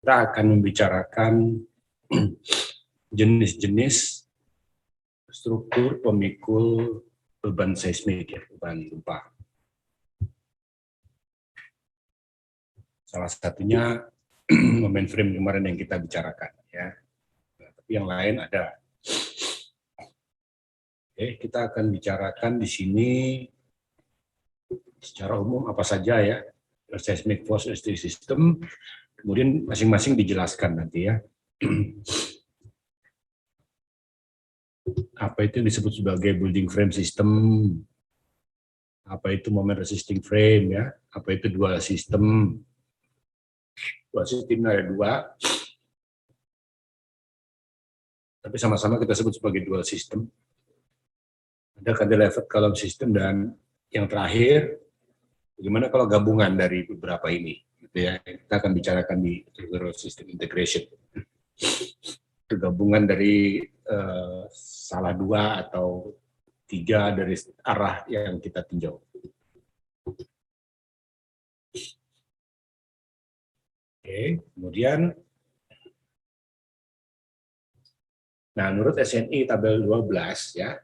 kita akan membicarakan jenis-jenis struktur pemikul beban seismik, ya, beban gempa. Salah satunya momen frame kemarin yang kita bicarakan, ya. Nah, tapi yang lain ada. Oke, kita akan bicarakan di sini secara umum apa saja, ya, seismic force system, kemudian masing-masing dijelaskan nanti, ya. Apa itu yang disebut sebagai building frame system, apa itu moment resisting frame, ya, apa itu dual system. Dual system ada dua, tapi sama-sama kita sebut sebagai dual system. Ada cantilevered column system, dan yang terakhir, bagaimana kalau gabungan dari beberapa ini, gitu ya. Kita akan bicarakan di dual system integration. Itu gabungan dari salah dua atau tiga dari arah yang kita tinjau. Oke, kemudian, nah, menurut SNI tabel 12, ya,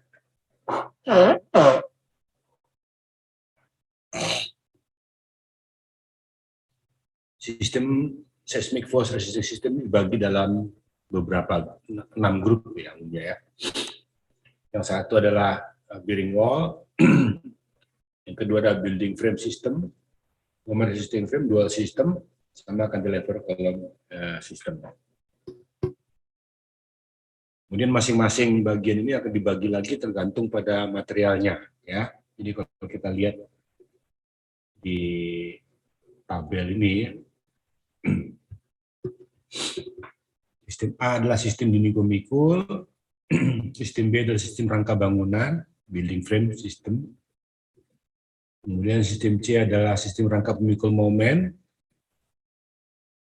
sistem seismic force resisting system dibagi dalam beberapa 6 grup, ya. Yang satu adalah bearing wall, yang kedua adalah building frame system, moment resisting frame, dual system, sama cantilever column system. Kemudian masing-masing bagian ini akan dibagi lagi tergantung pada materialnya, ya. Jadi kalau kita lihat di tabel ini, sistem A adalah sistem dinding pemikul, sistem B adalah sistem rangka bangunan, building frame system. Kemudian sistem C adalah sistem rangka pemikul momen,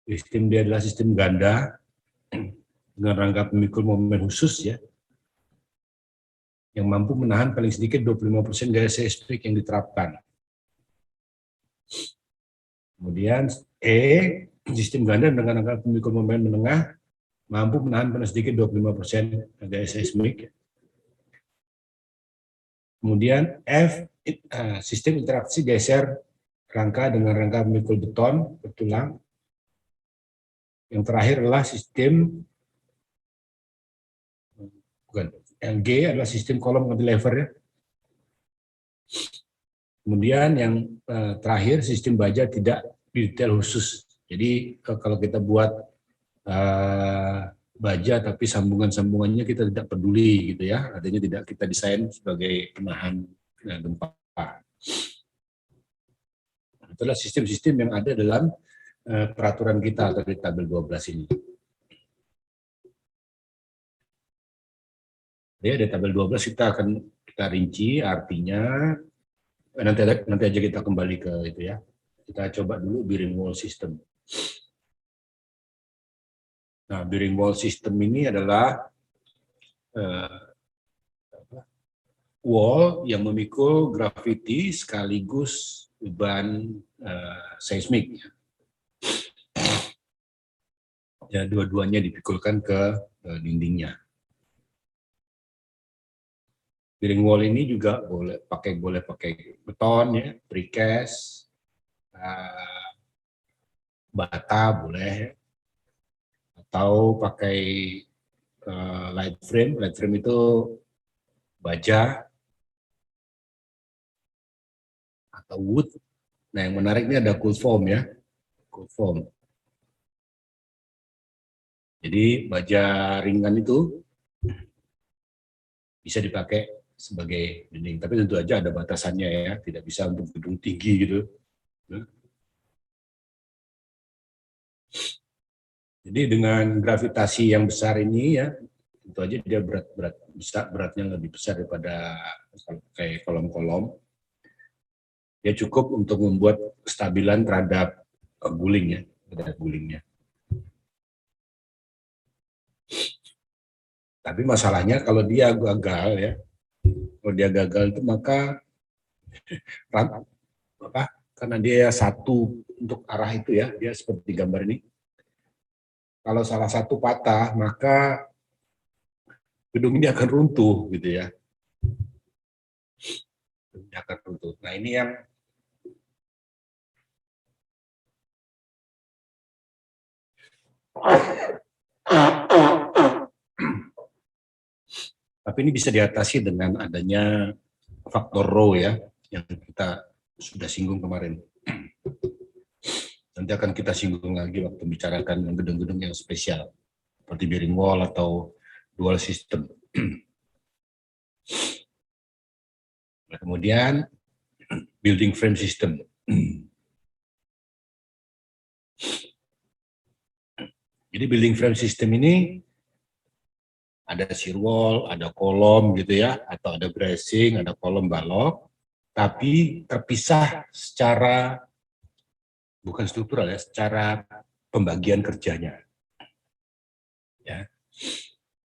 sistem D adalah sistem ganda dengan rangka pemikul momen khusus, ya, yang mampu menahan paling sedikit 25% gaya seismik yang diterapkan. Kemudian E, sistem ganda dengan rangka pemikul momen menengah, mampu menahan paling sedikit 25% gaya seismik. Kemudian F, sistem interaksi geser rangka dengan rangka pemikul beton bertulang. Yang terakhir adalah sistem, yang G adalah sistem kolom cantilever, ya. Kemudian yang terakhir sistem baja tidak detail khusus. Jadi kalau kita buat baja tapi sambungan-sambungannya kita tidak peduli, gitu ya. Artinya tidak kita desain sebagai penahan gempa. Itulah sistem-sistem yang ada dalam peraturan kita atau di tabel 12 ini. Ya, di tabel 12 kita rinci artinya. Nanti aja kita kembali ke itu, ya. Kita coba dulu bearing wall system. Nah, bearing wall system ini adalah wall yang memikul gravity sekaligus beban seismik. Ya, dua-duanya dipikulkan ke dindingnya. Bearing wall ini juga boleh pakai beton, ya, precast, bata boleh, atau pakai light frame. Light frame itu baja atau wood. Nah, yang menariknya ada cold form, ya, cold form. Jadi baja ringan itu bisa dipakai sebagai dinding, tapi tentu aja ada batasannya, ya, tidak bisa untuk gedung tinggi gitu. Jadi dengan gravitasi yang besar ini, ya, tentu aja dia beratnya lebih besar daripada kayak kolom-kolom. Dia cukup untuk membuat kestabilan terhadap guling, ya, terhadap gulingnya. Tapi masalahnya kalau dia gagal, ya, kalau dia gagal itu maka karena dia satu untuk arah itu, ya, dia seperti gambar ini, kalau salah satu patah, maka gedung ini akan runtuh, gitu ya. Akan runtuh. Nah, ini yang tapi ini bisa diatasi dengan adanya faktor rho ya, yang kita sudah singgung kemarin. Nanti akan kita singgung lagi waktu bicarakan gedung-gedung yang spesial, seperti bearing wall atau dual system. Nah, kemudian building frame system. Jadi building frame system ini ada shear wall, ada kolom gitu ya, atau ada bracing, ada kolom balok, tapi terpisah secara bukan struktural ya, secara pembagian kerjanya. Ya.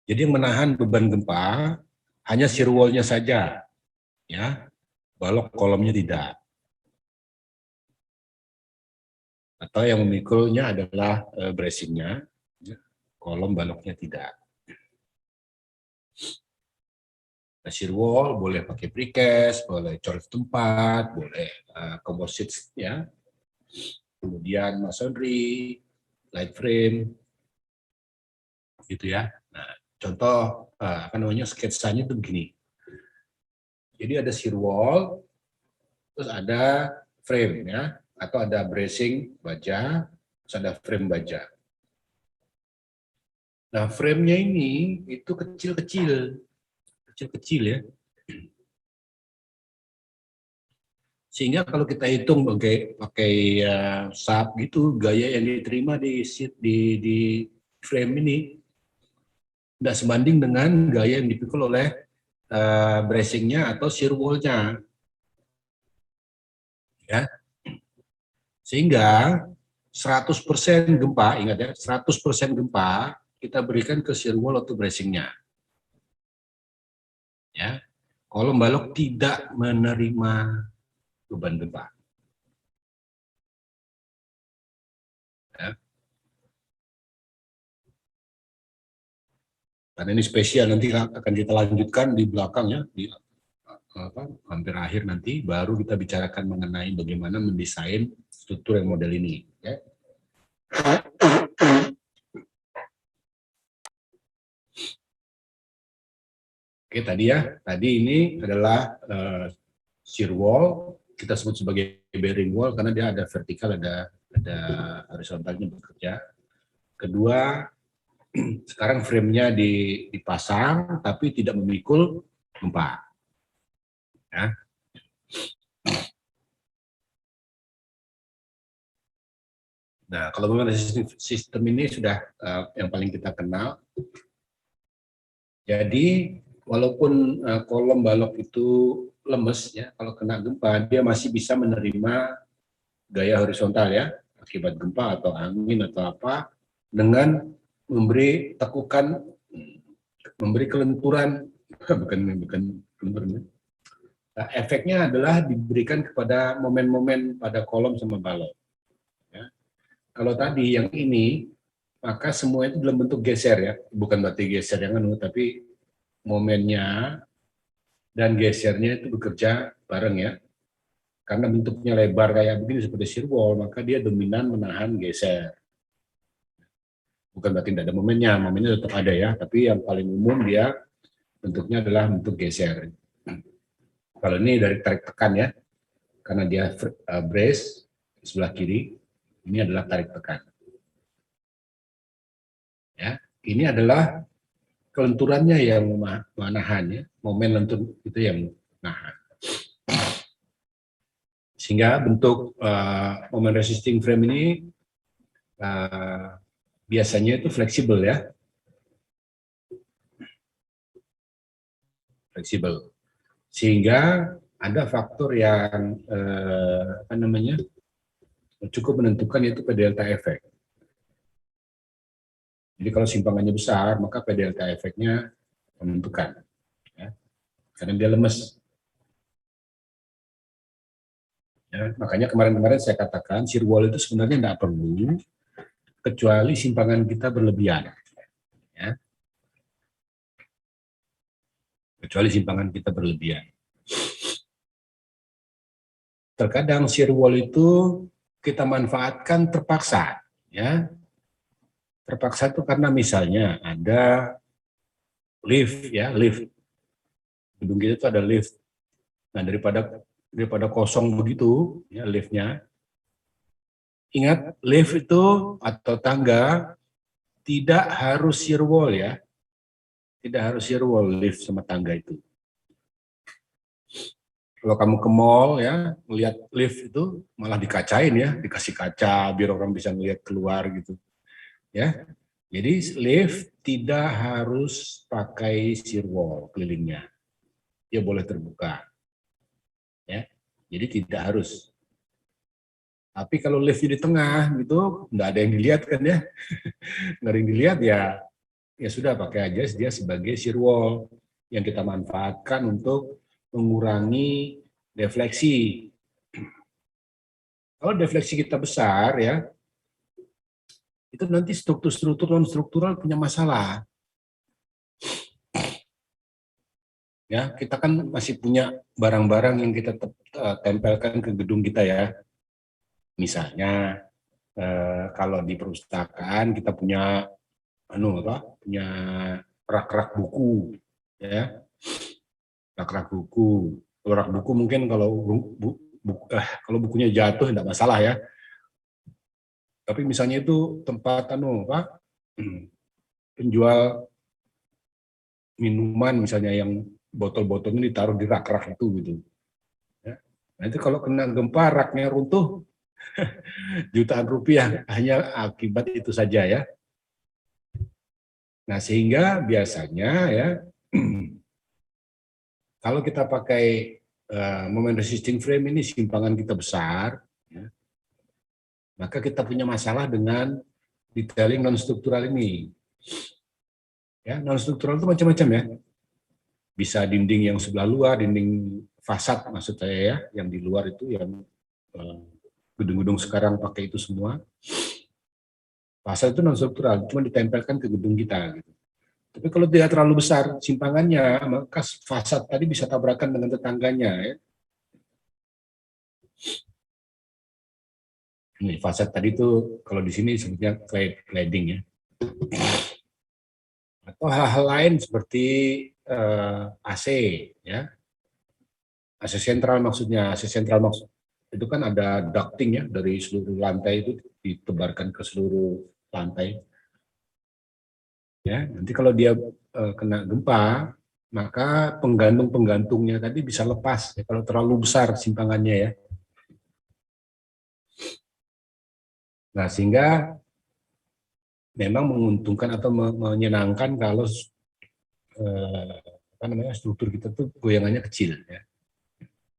Jadi yang menahan beban gempa hanya shear wall-nya saja, ya, balok kolomnya tidak. Atau yang memikulnya adalah bracing-nya, kolom baloknya tidak. Nah, shear wall boleh pakai precast, boleh coret tempat, boleh composite ya. Kemudian masonry, light frame, gitu ya. Nah, contoh apa namanya sketsanya itu begini. Jadi ada shear wall, terus ada frame ya, atau ada bracing baja, terus ada frame baja. Nah, frame-nya ini itu kecil-kecil ya. Sehingga kalau kita hitung pakai sub gitu, gaya yang diterima di frame ini tidak sebanding dengan gaya yang dipikul oleh bracing-nya atau shear wall-nya. Ya. Sehingga 100% gempa, ingat ya, 100% gempa kita berikan ke shear wall atau bracing-nya. Ya. Kolom balok tidak menerima beban gempa. Ya. Karena ini spesial, nanti akan kita lanjutkan di belakang ya, di hampir akhir nanti, baru kita bicarakan mengenai bagaimana mendesain struktur yang model ini. Ya. Oke, tadi ini adalah shear wall, kita sebut sebagai bearing wall karena dia ada vertikal, ada horizontalnya bekerja. Kedua, sekarang frame-nya dipasang tapi tidak memikul gempa. Ya. Nah, kalau memang sistem ini sudah yang paling kita kenal. Jadi walaupun kolom balok itu lemes ya, kalau kena gempa dia masih bisa menerima gaya horizontal ya, akibat gempa atau angin atau apa, dengan memberi tekukan, memberi kelenturan, bukan kelenturan. Nah, efeknya adalah diberikan kepada momen-momen pada kolom sama balok. Ya. Kalau tadi yang ini, maka semua itu dalam bentuk geser ya, bukan berarti geser yang anu, tapi momennya dan gesernya itu bekerja bareng ya. Karena bentuknya lebar kayak begini seperti shear wall, maka dia dominan menahan geser. Bukan berarti tidak ada momennya tetap ada ya, tapi yang paling umum dia bentuknya adalah bentuk geser. Kalau ini dari tarik tekan ya, karena dia brace sebelah kiri, ini adalah tarik tekan. Ya, ini adalah kelenturannya yang menahan ya, momen lentur itu yang menahan. Sehingga bentuk momen resisting frame ini biasanya itu fleksibel ya, fleksibel. Sehingga ada faktor yang apa namanya cukup menentukan, yaitu P delta efek. Jadi kalau simpangannya besar, maka P delta efeknya menentukan, ya. Karena dia lemes. Ya, makanya kemarin-kemarin saya katakan shear wall itu sebenarnya tidak perlu, kecuali simpangan kita berlebihan. Ya. Kecuali simpangan kita berlebihan. Terkadang shear wall itu kita manfaatkan terpaksa. Ya. Terpaksa itu karena misalnya ada lift, ya, lift. Gedung kita itu ada lift. Nah, daripada kosong begitu, ya, liftnya. Ingat, lift itu atau tangga tidak harus shear wall, ya. Tidak harus shear wall lift sama tangga itu. Kalau kamu ke mall, ya, melihat lift itu malah dikacain, ya, dikasih kaca biar orang bisa melihat keluar gitu, ya. Jadi lift tidak harus pakai shear wall kelilingnya, dia boleh terbuka, ya. Jadi tidak harus. Tapi kalau liftnya di tengah gitu, nggak ada yang dilihat kan, ya, nggak ada yang dilihat, ya, ya sudah pakai aja dia sebagai shear wall yang kita manfaatkan untuk mengurangi defleksi. Kalau defleksi kita besar, ya, itu nanti struktur-struktur non-struktural punya masalah. Ya, kita kan masih punya barang-barang yang kita tempelkan ke gedung kita, ya. Misalnya kalau di perpustakaan kita punya punya rak-rak buku, ya. Rak-rak buku. Kalau rak buku mungkin kalau bukunya jatuh tidak masalah, ya. Tapi misalnya itu tempat penjual minuman misalnya yang botol-botolnya ditaruh di rak-rak itu gitu. Ya. Nah itu kalau kena gempa raknya runtuh jutaan rupiah hanya akibat itu saja, ya. Nah sehingga biasanya, ya, kalau kita pakai moment resisting frame ini simpangan kita besar, ya, maka kita punya masalah dengan detailing non struktural ini. Ya, non struktural itu macam-macam, ya. Bisa dinding yang sebelah luar, dinding fasad maksud saya, ya, yang di luar itu yang gedung-gedung sekarang pakai itu semua. Fasad itu non struktural, cuma ditempelkan ke gedung kita gitu. Tapi kalau tidak terlalu besar simpangannya, maka fasad tadi bisa tabrakan dengan tetangganya, ya. Ini fasad tadi itu kalau di sini sebutnya cladding, ya. Atau hal-hal lain seperti AC, ya. AC sentral maksudnya, AC sentral itu kan ada ducting, ya, dari seluruh lantai itu ditebarkan ke seluruh lantai. Ya, nanti kalau dia kena gempa, maka penggantung-penggantungnya tadi bisa lepas, ya, kalau terlalu besar simpangannya, ya. Nah, sehingga memang menguntungkan atau menyenangkan kalau struktur kita tuh goyangannya kecil, ya.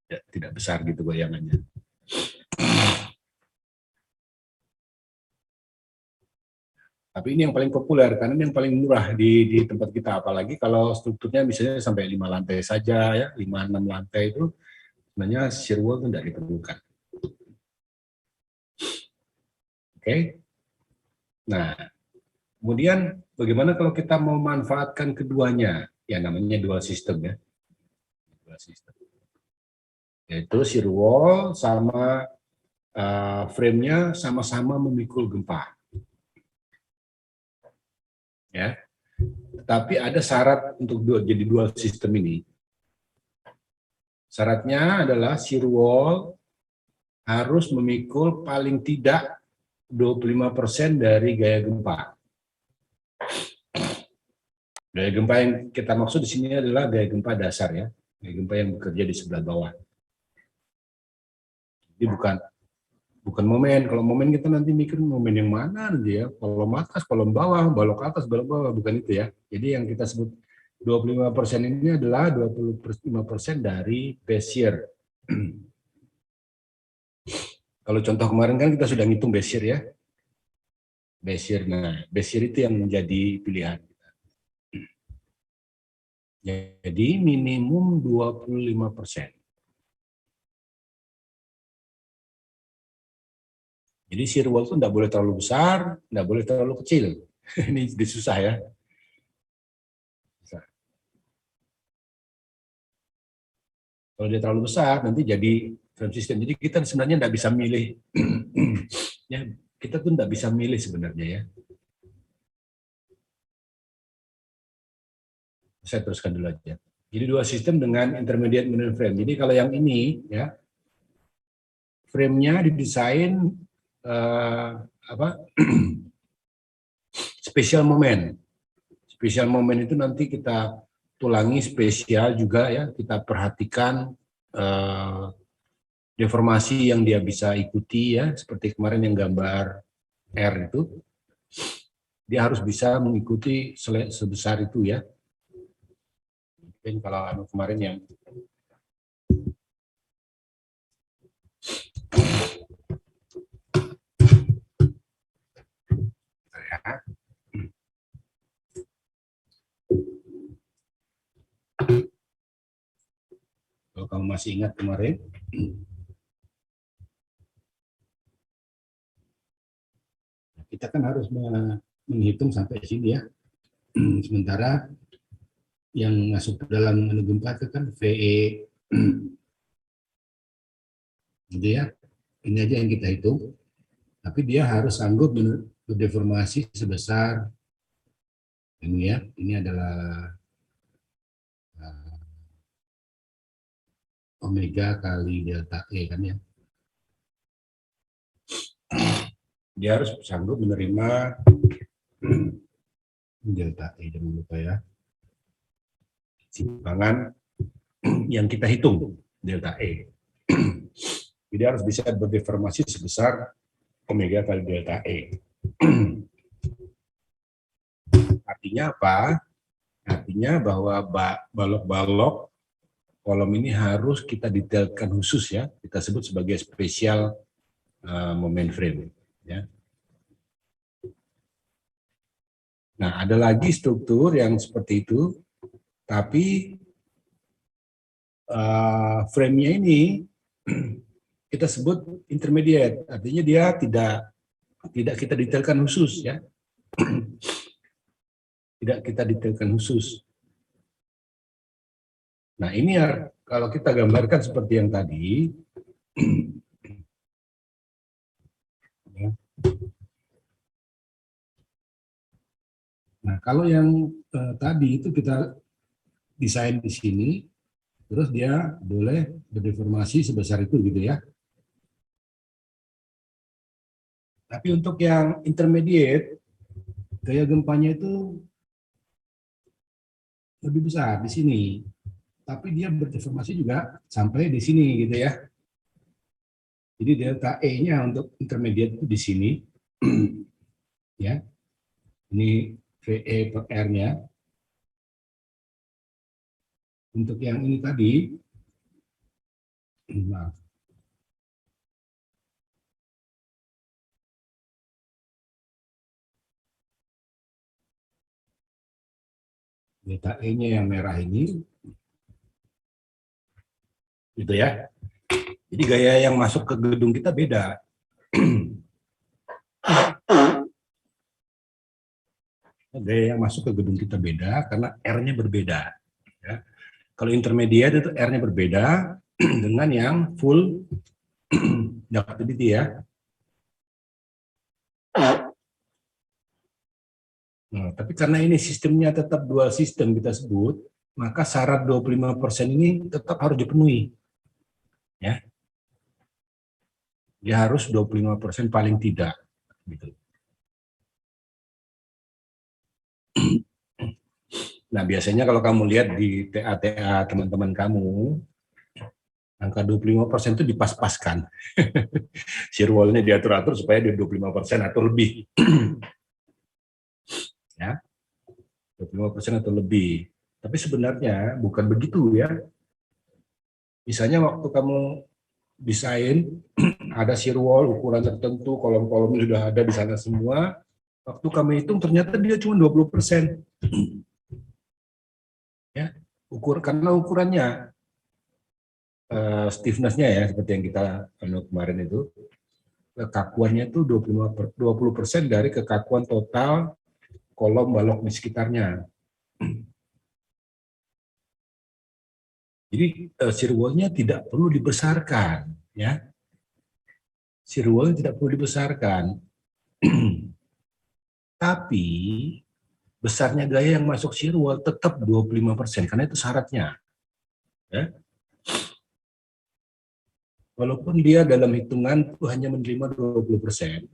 Tidak besar gitu goyangannya. Tapi ini yang paling populer karena ini yang paling murah di tempat kita, apalagi kalau strukturnya misalnya sampai 5 lantai saja, ya, 5-6 lantai itu sebenarnya shear wall itu tidak diperlukan. Oke. Nah, kemudian bagaimana kalau kita mau manfaatkan keduanya? Ya namanya dual system, ya. Dual system. Yaitu shear wall sama frame-nya sama-sama memikul gempa. Ya. Tetapi ada syarat untuk jadi dual system ini. Syaratnya adalah shear wall harus memikul paling tidak 25% dari gaya gempa. Gaya gempa yang kita maksud di sini adalah gaya gempa dasar, ya. Gaya gempa yang bekerja di sebelah bawah. Jadi bukan momen. Kalau momen kita nanti mikir momen yang mana nanti, ya. Kolom atas, kolom bawah, balok atas, balok bawah, bukan itu, ya. Jadi yang kita sebut 25% ini adalah 25% dari base shear. Kalau contoh kemarin kan kita sudah ngitung base shear, ya. Base shear. Nah, base shear itu yang menjadi pilihan. Jadi minimum 25%. Jadi shear wall itu nggak boleh terlalu besar, nggak boleh terlalu kecil. Ini jadi susah ya. Susah. Kalau dia terlalu besar, nanti jadi frame system. Jadi kita sebenarnya nggak bisa milih. Ya, kita tuh nggak bisa milih sebenarnya ya. Saya teruskan dulu aja. Jadi dua sistem dengan intermediate minimum frame. Jadi kalau yang ini ya, frame-nya didesain apa? Special moment. Special moment itu nanti kita tulangi spesial juga ya, kita perhatikan deformasi yang dia bisa ikuti ya, seperti kemarin yang gambar R itu, dia harus bisa mengikuti sebesar itu ya. Mungkin kalau kemarin yang kalau kamu masih ingat kemarin, kita kan harus menghitung sampai sini ya. Sementara yang masuk ke dalam gempa itu kan VE, gitu ya. Ini aja yang kita hitung. Tapi dia harus sanggup berdeformasi sebesar ini ya. Ini adalah omega kali delta E kan ya. Dia harus sanggup menerima delta E, jangan lupa ya. Simpangan yang kita hitung, delta E. Jadi harus bisa berdeformasi sebesar omega kali delta E. Artinya apa? Artinya bahwa balok-balok kolom ini harus kita detailkan khusus ya. Kita sebut sebagai spesial moment frame. Ya. Nah, ada lagi struktur yang seperti itu, tapi frame-nya ini kita sebut intermediate, artinya dia tidak kita detailkan khusus ya. Tidak kita detailkan khusus. Nah, ini ya kalau kita gambarkan seperti yang tadi, ya. Nah, kalau yang tadi itu kita desain di sini, terus dia boleh berdeformasi sebesar itu gitu ya. Tapi untuk yang intermediate, gaya gempanya itu lebih besar di sini. Tapi dia berdeformasi juga sampai di sini gitu ya. Jadi delta E-nya untuk intermediate itu di sini. Ya. Ini VE per R-nya. Untuk yang ini tadi, nah, delta E-nya yang merah ini, gitu ya. Jadi gaya yang masuk ke gedung kita beda. Gaya yang masuk ke gedung kita beda karena R-nya berbeda. Ya. Kalau intermediate itu R-nya berbeda dengan yang full ductility ya. Nah, tapi karena ini sistemnya tetap dual sistem kita sebut, maka syarat 25% ini tetap harus dipenuhi. Ya. Dia harus 25% paling tidak. Gitu. Nah, biasanya kalau kamu lihat di TA-TA teman-teman kamu, angka 25% itu dipas-paskan. Shear wall-nya diatur-atur supaya dia 25% atau lebih. Ya, 25% atau lebih. Tapi sebenarnya bukan begitu ya. Misalnya waktu kamu desain, ada shear wall, ukuran tertentu, kolom-kolomnya sudah ada di sana semua, waktu kami hitung ternyata dia cuma 20%. Ya, karena ukurannya, stiffness-nya ya, seperti yang kita kemarin itu, kekakuannya itu 20% dari kekakuan total kolom balok di sekitarnya. Jadi shear wall-nya tidak perlu dibesarkan, ya. Shear wall tidak perlu dibesarkan. Tapi besarnya gaya yang masuk shear wall tetap 25%, karena itu syaratnya. Ya. Walaupun dia dalam hitungan itu hanya menerima 20%,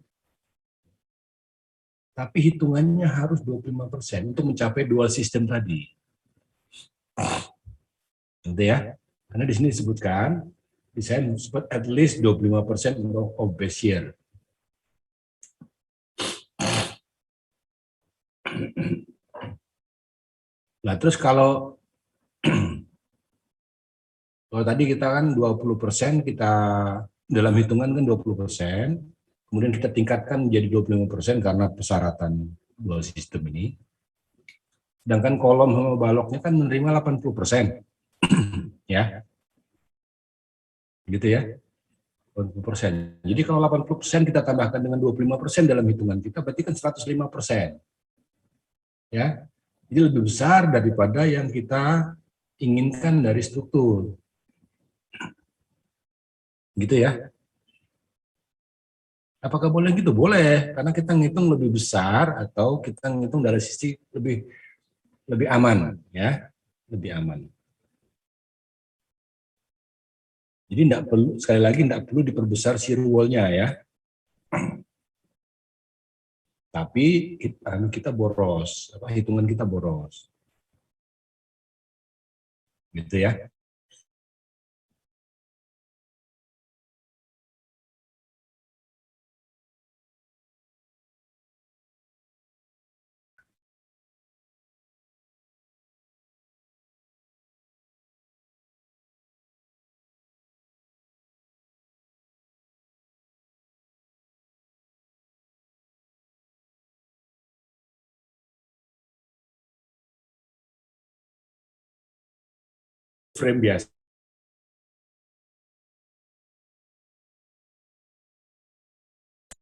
tapi hitungannya harus 25% untuk mencapai dual system tadi. Gitu ya. Karena di sini disebutkan, desain support at least 25% of base shear. Nah, terus kalau tadi kita kan 20%, kita dalam hitungan kan 20%, kemudian kita tingkatkan menjadi 25% karena persyaratan dual system ini. Sedangkan kolom sama baloknya kan menerima 80%. Ya. Gitu ya. 80%. Jadi kalau 80% kita tambahkan dengan 25% dalam hitungan kita, berarti kan 105%. Ya. Jadi lebih besar daripada yang kita inginkan dari struktur. Gitu ya. Apakah boleh gitu? Boleh, karena kita ngitung lebih besar atau kita ngitung dari sisi lebih aman, ya, lebih aman. Jadi tidak perlu, sekali lagi tidak perlu diperbesar shear wall-nya ya. Tapi kita boros, hitungan kita boros. Gitu ya. Frame biasa.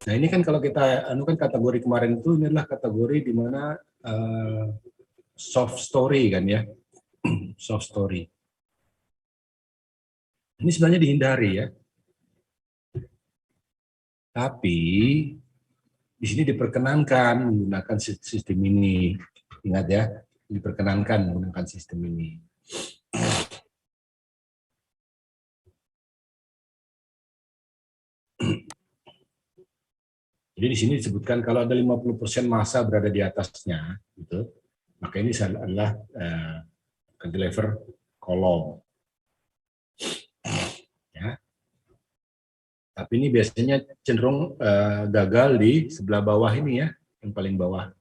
Nah ini kan kalau kita kan kategori kemarin itu ini adalah kategori di mana soft story kan ya, soft story. Ini sebenarnya dihindari ya. Tapi di sini diperkenankan menggunakan sistem ini. Ingat ya, diperkenankan menggunakan sistem ini. Jadi di sini disebutkan kalau ada 50% massa berada di atasnya, gitu, maka ini adalah cantilever kolom. Ya. Tapi ini biasanya cenderung gagal di sebelah bawah ini ya, yang paling bawah.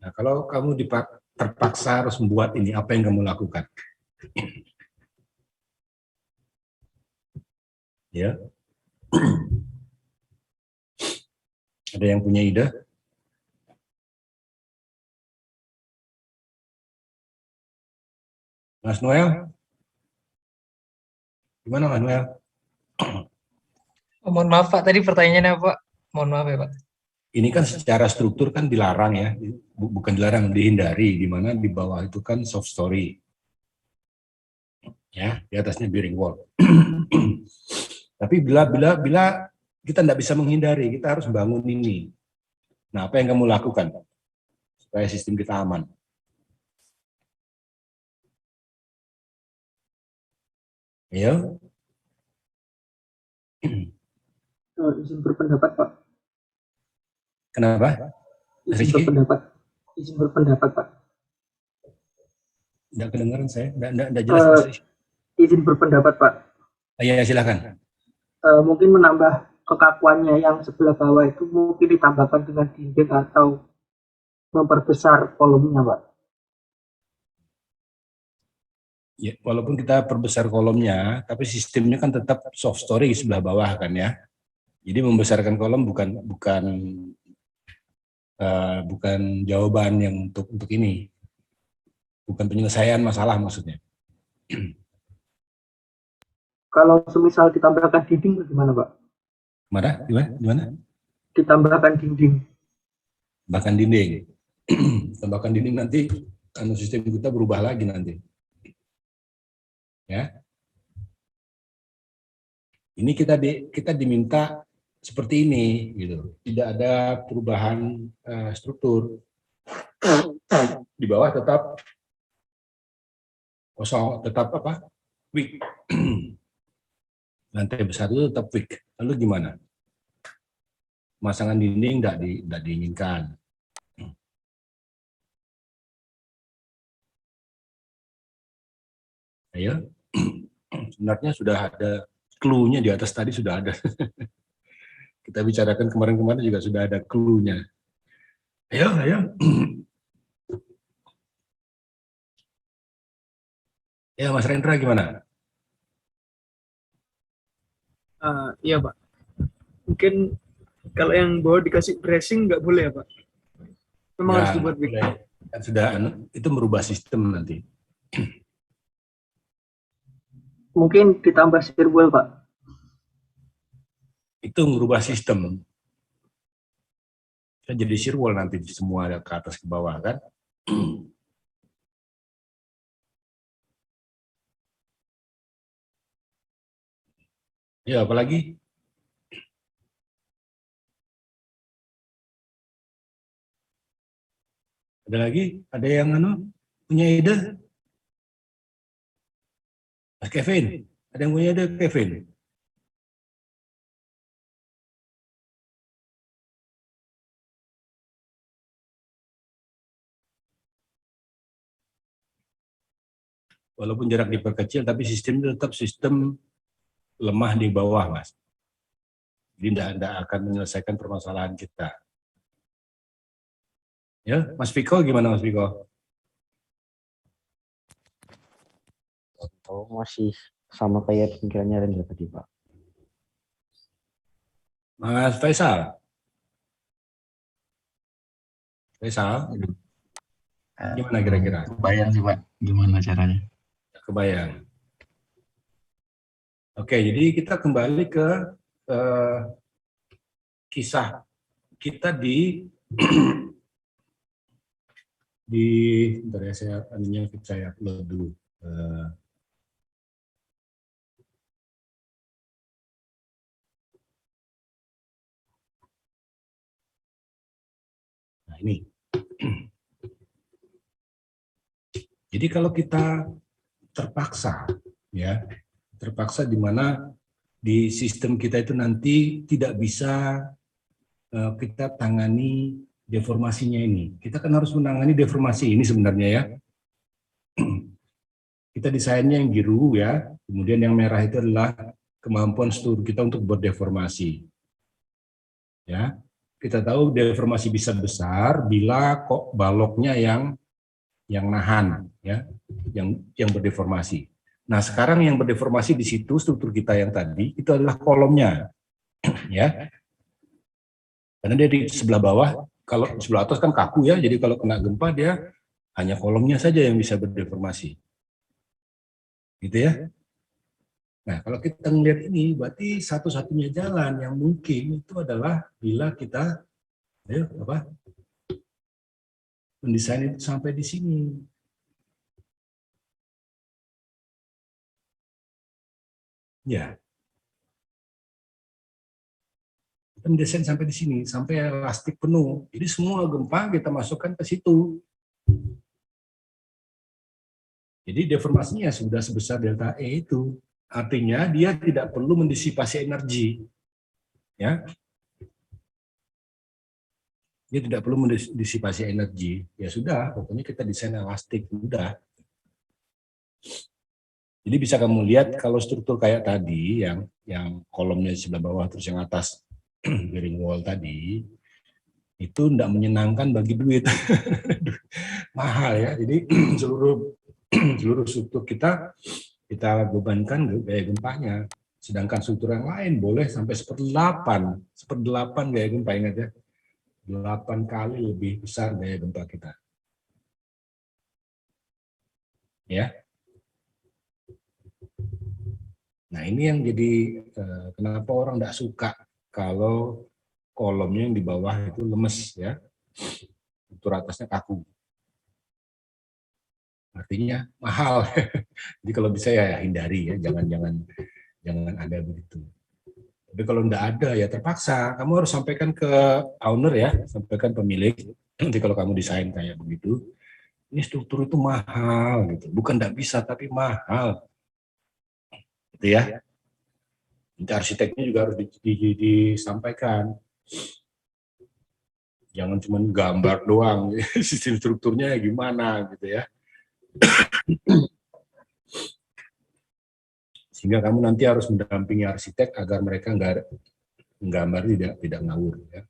Nah, kalau kamu terpaksa harus membuat ini, apa yang kamu lakukan? Ya. Ada yang punya ide? Mas Noel? Gimana Mas Noel? Oh, mohon maaf Pak, tadi pertanyaannya apa Pak? Mohon maaf ya Pak. Ini kan secara struktur kan dilarang ya, bukan dilarang, dihindari, di mana di bawah itu kan soft story. Ya, di atasnya bearing wall. Tapi bila kita tidak bisa menghindari, kita harus bangun ini. Nah, apa yang kamu lakukan supaya sistem kita aman? Ya. Izin berpendapat Pak. Kenapa? Izin berpendapat Pak. Tidak kedengaran saya, tidak jelas. Izin berpendapat Pak. Ya, silakan. Mungkin menambah kekakuannya yang sebelah bawah itu mungkin ditambahkan dengan dinding atau memperbesar kolomnya Pak. Ya, walaupun kita perbesar kolomnya, tapi sistemnya kan tetap soft story di sebelah bawah kan ya. Jadi membesarkan kolom bukan jawaban yang untuk ini, bukan penyelesaian masalah maksudnya. Kalau semisal ditambahkan dinding bagaimana, Pak? Mana? Gimana? Gimana? Ditambahkan dinding. Bahkan dinding. Tambahkan dinding nanti sistem kita berubah lagi nanti. Ya. Ini kita diminta seperti ini gitu. Tidak ada perubahan struktur. Di bawah tetap kosong, tetap apa? Weak. Lantai besar itu tetap weak. Lalu gimana? Pemasangan dinding tidak diinginkan. Ayo. Sebenarnya sudah ada clue-nya di atas tadi sudah ada. Kita bicarakan kemarin-kemarin juga sudah ada clue-nya. Ayo, ayo. Ya, Mas Rendra gimana? Iya Pak, mungkin kalau yang bawah dikasih bracing nggak boleh ya Pak? Memang harus dibuat big. Kan sudah, itu merubah sistem nanti. Mungkin ditambah sirwell, Pak. Itu merubah sistem. Kan jadi sirwall nanti semua ke atas ke bawah kan. Ya, apalagi? Ada lagi? Ada yang punya ide? Mas Kevin, ada yang punya ide, Kevin? Walaupun jarak diperkecil, tapi sistem itu tetap sistem lemah di bawah, Mas. Jadi tidak akan menyelesaikan permasalahan kita. Ya, Mas Viko gimana Mas Viko? Atau masih sama kayak pemikirannya Rendra tadi, Pak. Mas Faisal? Faisal? Gimana kira-kira? Kebayang sih Pak, gimana caranya? Kebayang. Oke, jadi kita kembali ke kisah kita di bentar ya, saya upload dulu. Nah ini. Jadi kalau kita terpaksa, ya, terpaksa di mana di sistem kita itu nanti tidak bisa kita tangani deformasinya ini. Kita kan harus menangani deformasi ini sebenarnya ya. Kita desainnya yang biru ya, kemudian yang merah itu adalah kemampuan struktur kita untuk berdeformasi. Ya, kita tahu deformasi bisa besar bila kok baloknya yang nahan ya, yang berdeformasi. Nah, sekarang yang berdeformasi di situ struktur kita yang tadi itu adalah kolomnya. Ya. Karena dia di sebelah bawah, kalau sebelah atas kan kaku ya, jadi kalau kena gempa dia hanya kolomnya saja yang bisa berdeformasi. Gitu ya. Nah, kalau kita melihat ini, berarti satu-satunya jalan yang mungkin itu adalah bila kita mendesain itu sampai di sini. Ya. Kita mendesain sampai di sini, sampai elastik penuh. Jadi semua gempa kita masukkan ke situ. Jadi deformasinya sudah sebesar delta E itu. Artinya dia tidak perlu mendisipasi energi. Ya. Dia tidak perlu mendisipasi energi. Ya sudah, pokoknya kita desain elastik, udah. Jadi bisa kamu lihat kalau struktur kayak tadi, yang kolomnya di sebelah bawah, terus yang atas bearing wall tadi, itu tidak menyenangkan bagi duit. Mahal ya, jadi seluruh struktur kita bebankan gaya gempanya. Sedangkan struktur yang lain boleh sampai 1/8 gaya gempa, ingat ya. 8 kali lebih besar gaya gempa kita. Ya. Nah ini yang jadi kenapa orang tidak suka kalau kolomnya yang di bawah itu lemes ya, struktur atasnya kaku. Artinya mahal. Jadi kalau bisa ya hindari ya, jangan ada begitu. Tapi kalau tidak ada ya terpaksa, kamu harus sampaikan ke owner ya, sampaikan pemilik. Nanti kalau kamu desain kayak begitu, ini struktur itu mahal gitu, bukan tidak bisa tapi mahal, gitu ya. Nanti arsiteknya juga harus disampaikan. Jangan cuma gambar doang, sistem strukturnya gimana gitu ya. Sehingga kamu nanti harus mendampingi arsitek agar mereka gambar tidak ngawur ya.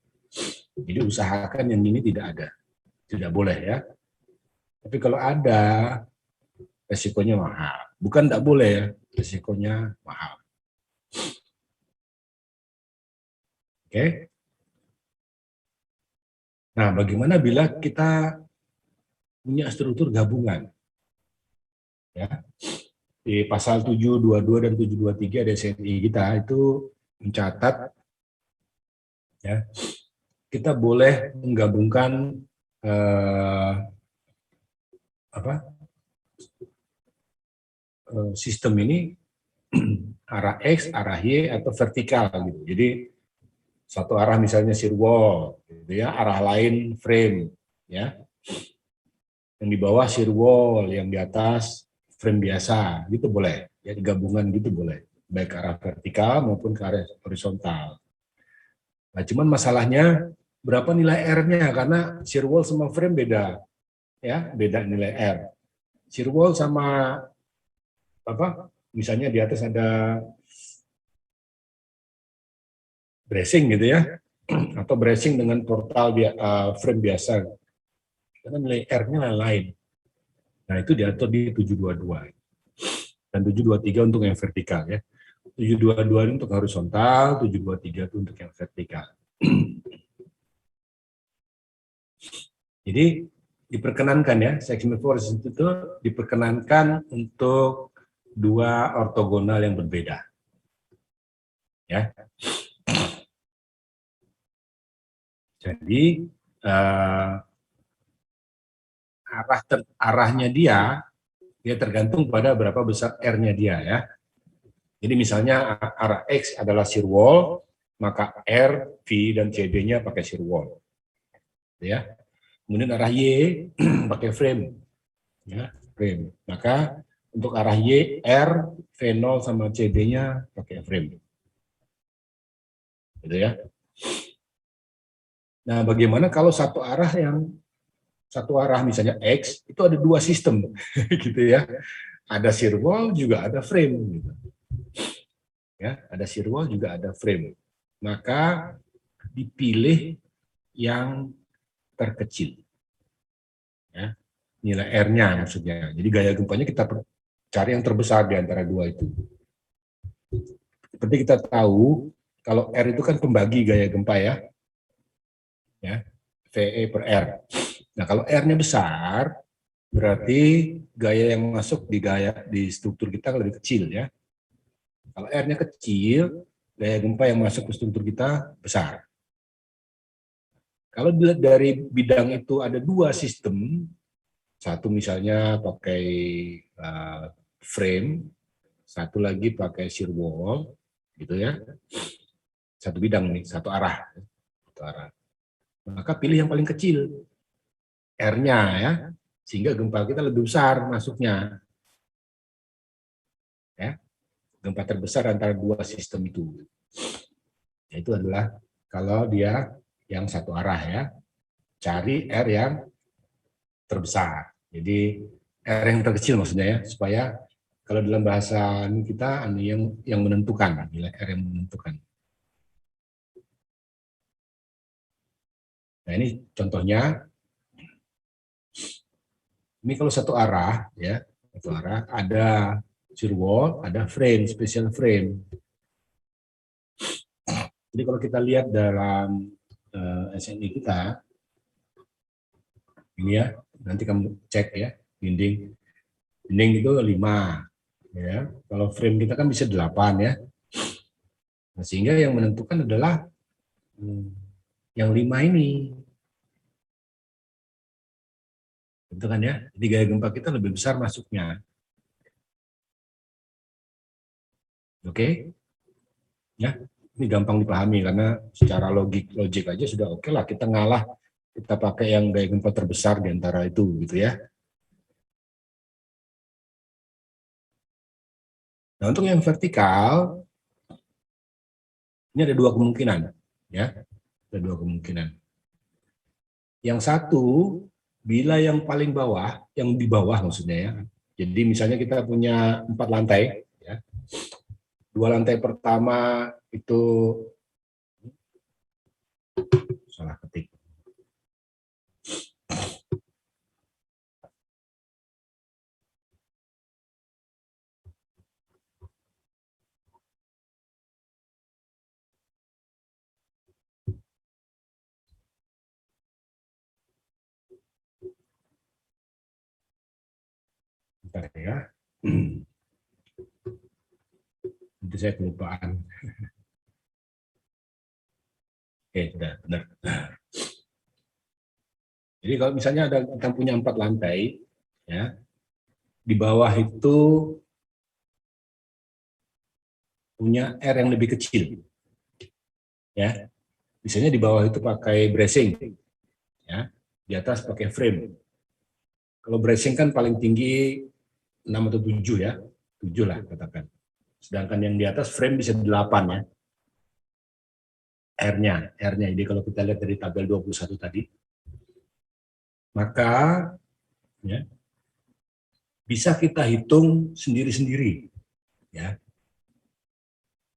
Jadi usahakan yang ini tidak boleh ya. Tapi kalau ada, resikonya mahal. Bukan tidak boleh ya, resikonya mahal. Oke. Nah, bagaimana bila kita punya struktur gabungan? Ya. Di pasal 722 dan 723 DSNI kita itu mencatat ya, kita boleh menggabungkan sistem ini arah X, arah Y atau vertikal gitu. Jadi satu arah misalnya shear wall, gitu ya, arah lain frame, ya. Yang di bawah shear wall, yang di atas frame biasa, gitu boleh. Ya, gabungan gitu boleh, baik ke arah vertikal maupun ke arah horizontal. Nah, cuman masalahnya berapa nilai R-nya, karena shear wall sama frame beda, ya, beda nilai R. Shear wall sama misalnya di atas ada bracing gitu ya, atau bracing dengan portal frame biasa, karena nilai R-nya lain. Nah, itu diatur di 722 dan 723 untuk yang vertikal ya. 722 untuk horizontal, 723 itu untuk yang vertikal. Jadi diperkenankan ya, section force itu diperkenankan untuk dua ortogonal yang berbeda. Ya. Jadi arahnya dia tergantung pada berapa besar R-nya dia ya. Jadi misalnya arah X adalah shear wall, maka R, V, dan CD-nya pakai shear wall. Ya. Kemudian arah Y pakai frame. Ya, frame. Maka untuk arah Y, R, V0 sama CD-nya pakai frame. Gitu ya. Nah, bagaimana kalau satu arah misalnya X itu ada dua sistem gitu ya. Ada shear wall juga ada frame gitu. Ya, ada shear wall juga ada frame. Maka dipilih yang terkecil. Ya, nilai R-nya maksudnya. Jadi gaya gempanya kita cari yang terbesar di antara dua itu. Seperti kita tahu kalau R itu kan pembagi gaya gempa ya. Ya, VE per R. Nah, kalau R-nya besar, berarti gaya yang masuk di struktur kita lebih kecil ya. Kalau R-nya kecil, gaya gempa yang masuk ke struktur kita besar. Kalau dilihat dari bidang itu ada dua sistem, satu misalnya pakai frame, satu lagi pakai shear wall, gitu ya. Satu bidang nih, satu arah. Maka pilih yang paling kecil, R-nya ya, sehingga gempa kita lebih besar masuknya. Ya, gempa terbesar antara dua sistem itu. Itu adalah kalau dia yang satu arah ya, cari R yang terbesar. Jadi R yang terkecil maksudnya ya, supaya kalau dalam bahasa kita yang menentukan, nilai R yang menentukan. Nah, ini contohnya. Ini kalau satu arah ya, satu arah ada shear wall, ada frame, special frame. Jadi kalau kita lihat dalam SNI kita, ini ya, nanti kamu cek ya, dinding itu 5, Ya, kalau frame kita kan bisa 8 ya. Nah, sehingga yang menentukan adalah yang 5 ini. Gitu kan ya. Jadi gaya gempa kita lebih besar masuknya. Oke? Ya, ini gampang dipahami karena secara logik aja sudah oke lah, kita ngalah, kita pakai yang gaya gempa terbesar di antara itu gitu ya. Nah, untuk yang vertikal ini ada dua kemungkinan ya. Ada dua kemungkinan. Yang satu, bila yang paling bawah, yang di bawah maksudnya ya. Jadi misalnya kita punya 4 lantai ya. 2 lantai pertama itu salah ketik. Bentar ya. Nanti saya kelupaan. Oke, sudah benar. Jadi kalau misalnya kita punya 4 lantai, ya, di bawah itu punya R yang lebih kecil, ya. Misalnya di bawah itu pakai bracing, ya, di atas pakai frame. Kalau bracing kan paling tinggi 6 atau 7 ya, 7 lah katakan. Sedangkan yang di atas frame bisa 8 ya. R-nya. Jadi kalau kita lihat dari tabel 21 tadi, maka ya, bisa kita hitung sendiri-sendiri. Ya.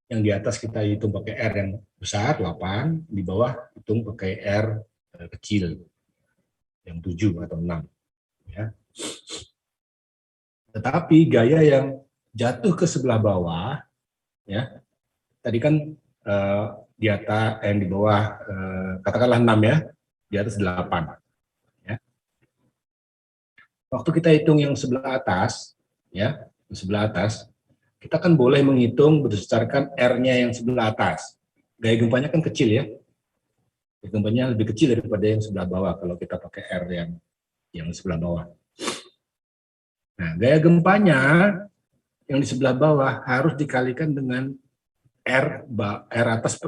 Yang di atas kita hitung pakai R yang besar, 8, di bawah hitung pakai R kecil, yang 7 atau 6. Ya. Tetapi gaya yang jatuh ke sebelah bawah, ya, tadi kan di atas, yang di bawah, katakanlah 6 ya, di atas 8. Ya. Waktu kita hitung yang sebelah atas, ya, sebelah atas, kita kan boleh menghitung berdasarkan R-nya yang sebelah atas. Gaya gempanya kan kecil ya. Gaya gempanya lebih kecil daripada yang sebelah bawah kalau kita pakai R yang sebelah bawah. Nah, gaya gempanya yang di sebelah bawah harus dikalikan dengan R atas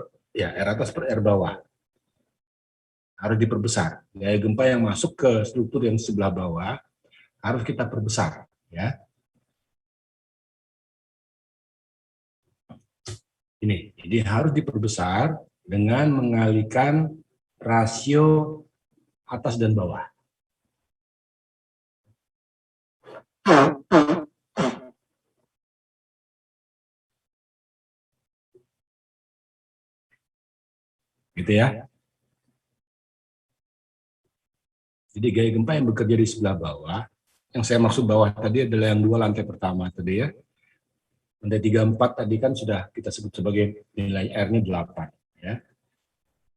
per R bawah. Harus diperbesar. Gaya gempa yang masuk ke struktur yang sebelah bawah harus kita perbesar, ya. Ini, jadi harus diperbesar dengan mengalihkan rasio atas dan bawah. Gitu ya. Jadi gaya gempa yang bekerja di sebelah bawah, yang saya maksud bawah tadi adalah yang 2 lantai pertama tadi ya. Lantai 3, 4 tadi kan sudah kita sebut sebagai nilai R-nya 8. Ya.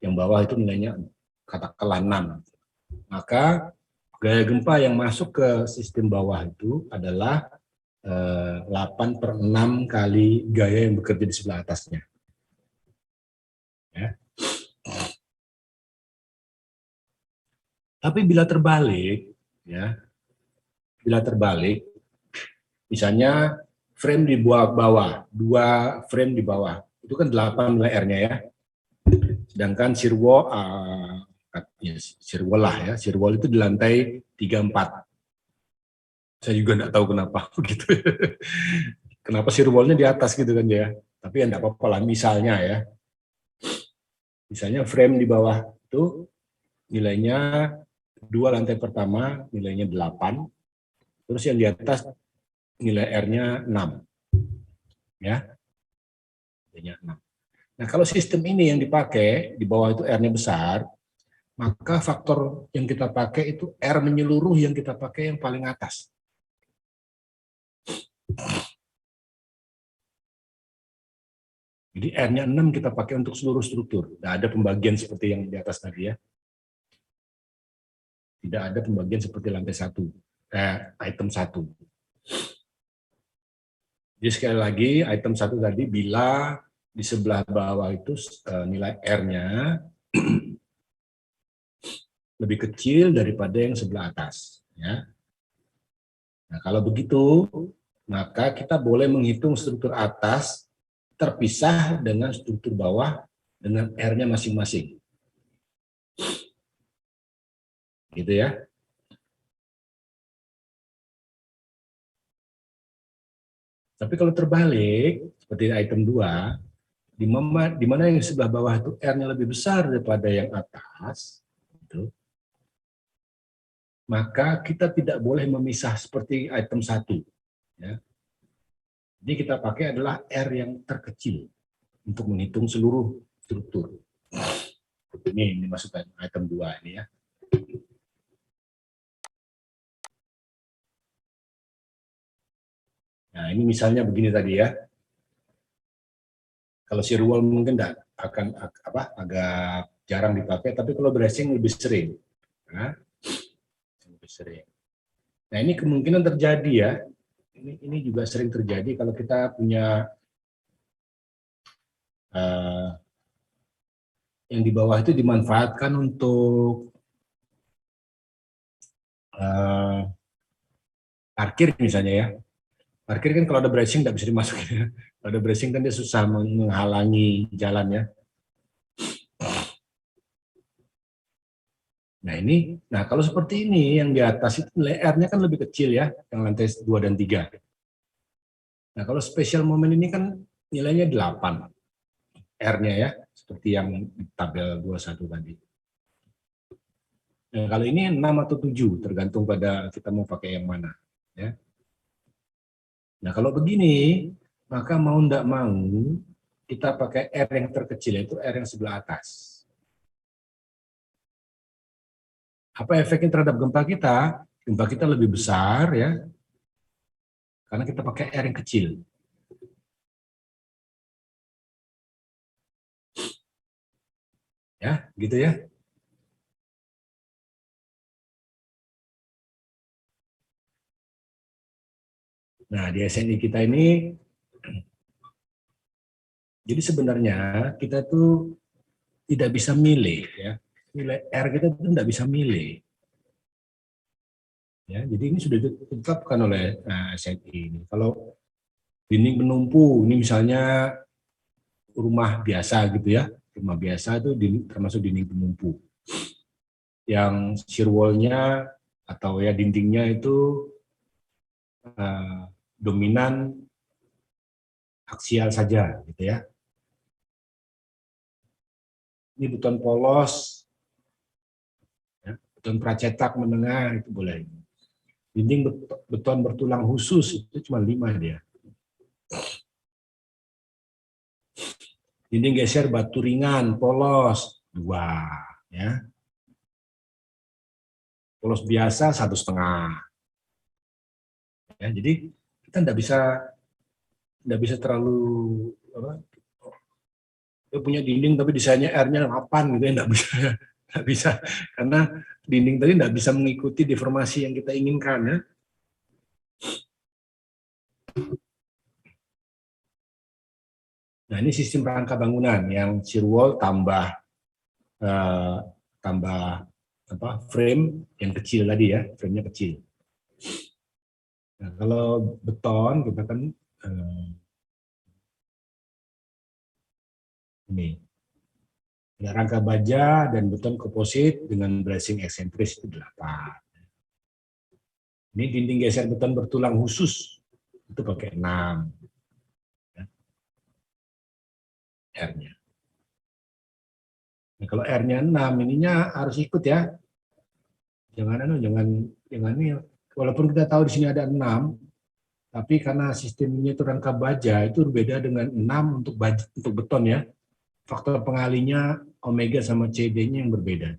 Yang bawah itu nilainya katakanlah 6. Maka gaya gempa yang masuk ke sistem bawah itu adalah 8/6 kali gaya yang bekerja di sebelah atasnya. Ya. Tapi bila terbalik, ya, misalnya frame di bawah, 2 frame di bawah, itu kan 8 nilai R-nya ya. Sedangkan shear wall itu di lantai 3, 4. Saya juga nggak tahu kenapa begitu. Kenapa shear wall-nya di atas gitu kan ya. Tapi ya nggak apa-apa lah, misalnya ya. Misalnya frame di bawah itu nilainya 2 lantai pertama nilainya 8, terus yang di atas nilai R-nya 6. Ya. Nilainya 6. Nah, kalau sistem ini yang dipakai, di bawah itu R-nya besar, maka faktor yang kita pakai itu R menyeluruh yang kita pakai yang paling atas. Jadi R-nya 6 kita pakai untuk seluruh struktur. Tidak ada pembagian seperti yang di atas tadi ya. Tidak ada pembagian seperti lantai 1, item 1. Jadi sekali lagi, item 1 tadi, bila di sebelah bawah itu nilai R-nya lebih kecil daripada yang sebelah atas. Ya. Nah, kalau begitu, maka kita boleh menghitung struktur atas terpisah dengan struktur bawah dengan R-nya masing-masing. Gitu ya. Tapi kalau terbalik, seperti item 2, di mana yang sebelah bawah itu R-nya lebih besar daripada yang atas, gitu, maka kita tidak boleh memisah seperti item 1. Ya. Jadi kita pakai adalah R yang terkecil untuk menghitung seluruh struktur. Ini masukkan item 2 ini ya. Nah, ini misalnya begini tadi ya. Kalau shear wall mungkin akan agak jarang dipakai, tapi kalau bracing lebih sering. Nah, lebih sering. Nah, ini kemungkinan terjadi ya. Ini juga sering terjadi kalau kita punya yang di bawah itu dimanfaatkan untuk parkir misalnya ya. Parkir kan kalau ada bracing tidak bisa dimasukin. Kalau ada bracing kan dia susah menghalangi jalannya. Nah kalau seperti ini yang di atas itu nilai R-nya kan lebih kecil ya, yang lantai 2 dan 3. Nah kalau special moment ini kan nilainya 8 R-nya ya, seperti yang di tabel 21 tadi. Nah kalau ini 6 atau 7, tergantung pada kita mau pakai yang mana. Ya. Nah kalau begini, maka mau tidak mau kita pakai R yang terkecil, yaitu R yang sebelah atas. Apa efeknya terhadap gempa kita? Gempa kita lebih besar ya, karena kita pakai R yang kecil. Ya, gitu ya. Nah, di SNI kita ini, jadi sebenarnya kita tuh tidak bisa milih ya. Nilai R kita tuh tidak bisa milih. Ya, jadi ini sudah ditetapkan oleh SNI ini. Kalau dinding penumpu, ini misalnya rumah biasa gitu ya, rumah biasa itu termasuk dinding penumpu. Yang shear wall-nya atau ya dindingnya itu dominan aksial saja gitu ya. Ini beton polos, ya, beton pracetak menengah itu boleh. Dinding beton bertulang khusus itu cuma 5 dia. Dinding geser batu ringan polos 2 ya. Polos biasa 1,5. Ya, jadi kita tidak bisa terlalu punya dinding tapi desainnya R-nya 8 gitu ya, tidak bisa karena dinding tadi tidak bisa mengikuti deformasi yang kita inginkan ya. Nah ini sistem rangka bangunan yang shear wall tambah frame yang kecil tadi ya, frame-nya kecil. Nah, kalau beton kita kan ini ada rangka baja dan beton komposit dengan bracing eksentris itu 8. Ini dinding geser beton bertulang khusus itu pakai 6 ya. R-nya. Nah, kalau R-nya 6 ininya harus ikut ya. Jangan ini walaupun kita tahu di sini ada 6 tapi karena sistemnya itu rangka baja itu berbeda dengan 6 untuk beton ya. Faktor pengalinya omega sama CD-nya yang berbeda.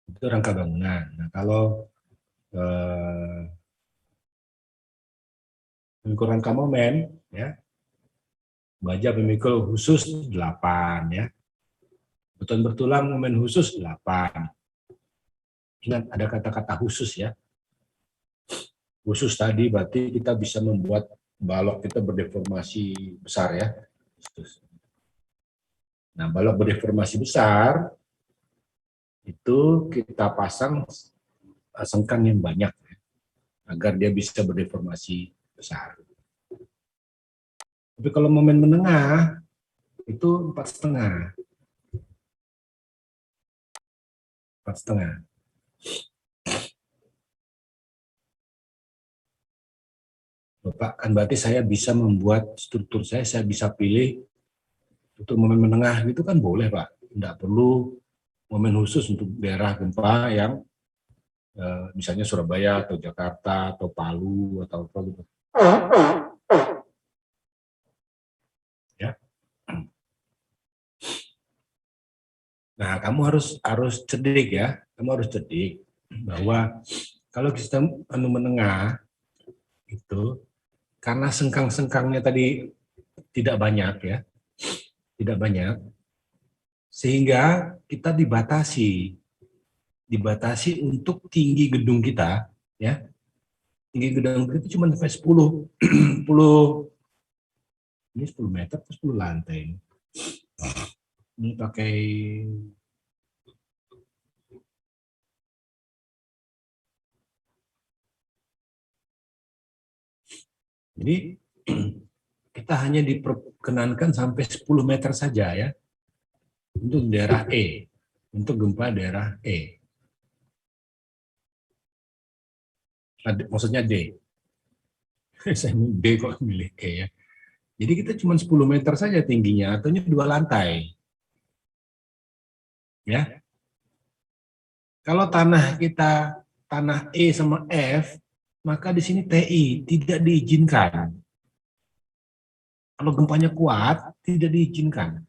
Itu rangka bangunan. Nah, kalau pemikul rangka momen, ya, baja pemikul khusus 8, ya. Beton bertulang momen khusus 8. Ingat ada kata-kata khusus ya. Khusus tadi berarti kita bisa membuat balok kita berdeformasi besar ya. Nah, balok berdeformasi besar itu kita pasang sengkang yang banyak ya, agar dia bisa berdeformasi besar. Tapi kalau momen menengah itu 4,5. 4,5. Bapak, kan berarti saya bisa membuat struktur saya bisa pilih untuk momen menengah gitu kan boleh Pak. Tidak perlu momen khusus untuk daerah gempa yang misalnya Surabaya atau Jakarta atau Palu atau apa gitu. Ya. Nah, kamu harus cerdik ya. Kamu harus cerdik bahwa kalau sistem menengah itu karena sengkang-sengkangnya tadi tidak banyak ya, tidak banyak, sehingga kita dibatasi untuk tinggi gedung kita, ya, tinggi gedung kita cuma sampai 10 ini 10 meter atau 10 lantai. Ini pakai jadi kita hanya diperkenankan sampai 10 meter saja ya untuk daerah E, untuk gempa daerah E. Maksudnya D. Saya D kok milih E ya. Jadi kita cuma 10 meter saja tingginya, atau 2 lantai. Ya. Kalau tanah kita tanah E sama F, maka di sini TI tidak diizinkan. Kalau gempanya kuat, tidak diizinkan.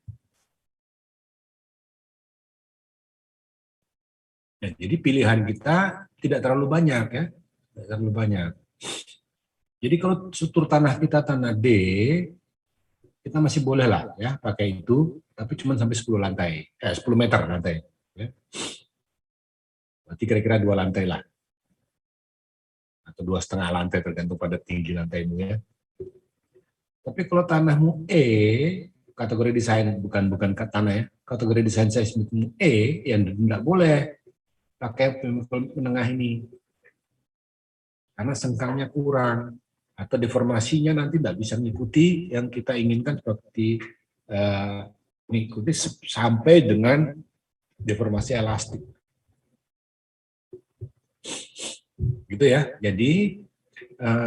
Ya, jadi pilihan kita tidak terlalu banyak ya, tidak terlalu banyak. Jadi kalau struktur tanah kita tanah D, kita masih boleh lah ya pakai itu, tapi cuma sampai 10 lantai, 10 meter lantai. Ya. Berarti kira-kira 2 lantai lah, atau 2,5 lantai tergantung pada tinggi lantaimu ya. Tapi kalau tanahmu E, kategori desain bukan tanah ya, kategori desain seismikmu E, yang tidak boleh pakai menengah ini, karena sengkangnya kurang atau deformasinya nanti tidak bisa mengikuti yang kita inginkan seperti mengikuti sampai dengan deformasi elastik. Gitu ya. Jadi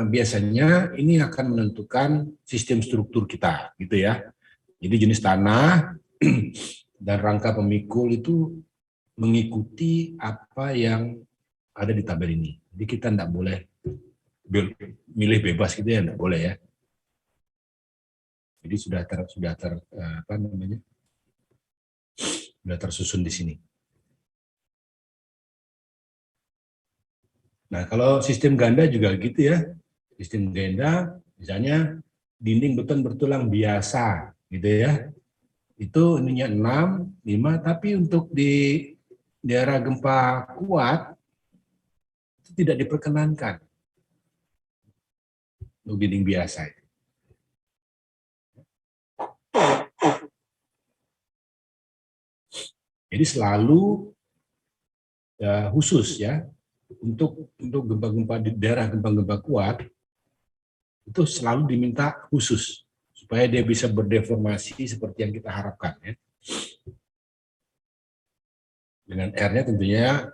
biasanya ini akan menentukan sistem struktur kita, gitu ya. Jadi jenis tanah dan rangka pemikul itu mengikuti apa yang ada di tabel ini. Jadi kita tidak boleh milih bebas gitu ya, tidak boleh ya. Jadi sudah tersusun di sini. Nah, kalau sistem ganda juga gitu ya. Sistem ganda misalnya dinding beton bertulang biasa gitu ya. Itu ininya 6, 5, tapi untuk di daerah gempa kuat itu tidak diperkenankan untuk dinding biasa. Jadi selalu khusus ya untuk gempa-gempa di daerah gempa-gempa kuat itu selalu diminta khusus supaya dia bisa berdeformasi seperti yang kita harapkan ya. Dengan R-nya tentunya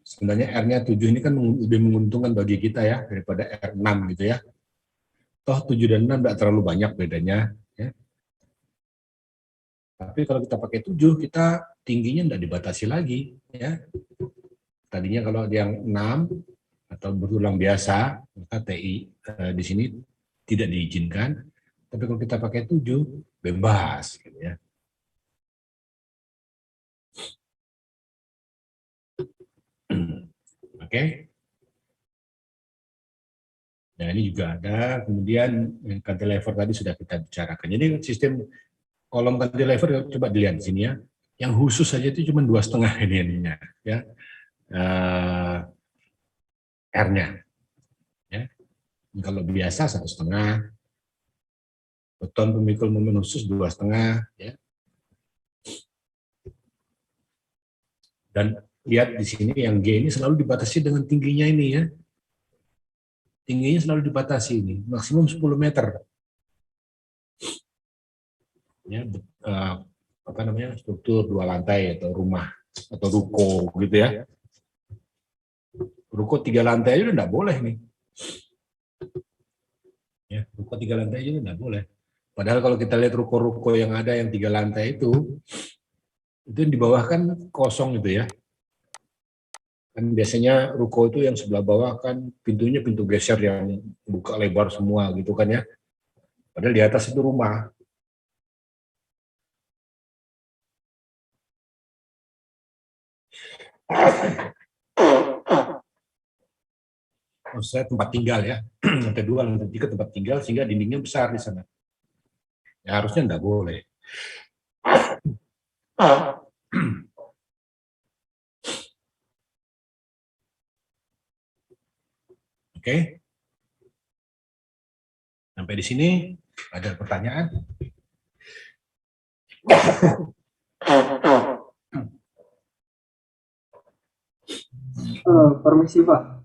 sebenarnya R-nya 7 ini kan lebih menguntungkan bagi kita ya daripada R6 gitu ya. Toh 7 dan 6 tidak terlalu banyak bedanya ya. Tapi kalau kita pakai 7 kita tingginya tidak dibatasi lagi ya. Tadinya kalau yang 6 atau bertulang biasa, maka TI di sini tidak diizinkan. Tapi kalau kita pakai 7 bebas gitu ya. Oke. Nah, ini juga ada. Kemudian yang cantilever tadi sudah kita bicarakan. Jadi sistem kolom cantilever coba dilihat di sini ya. Yang khusus saja itu cuma 2,5 ini ininya ya. R-nya. Ya. Kalau biasa 1,5, beton pemikul momen khusus 2,5, ya. Dan lihat di sini yang G ini selalu dibatasi dengan tingginya ini ya. Tingginya selalu dibatasi ini, maksimum 10 meter. Ya, apa namanya, struktur 2 lantai atau rumah atau ruko gitu ya. Ruko 3 lantai aja udah nggak boleh nih. Ya, ruko 3 lantai aja nggak boleh. Padahal kalau kita lihat ruko-ruko yang ada yang 3 lantai itu yang di bawah kan kosong gitu ya. Kan biasanya ruko itu yang sebelah bawah kan pintunya pintu geser yang buka lebar semua gitu kan ya. Padahal di atas itu rumah. Maksud saya tempat tinggal ya, lantai 2, lantai 3 tempat tinggal sehingga dindingnya besar di sana. Ya harusnya enggak boleh. Oke. Sampai di sini ada pertanyaan? Permisi Pak,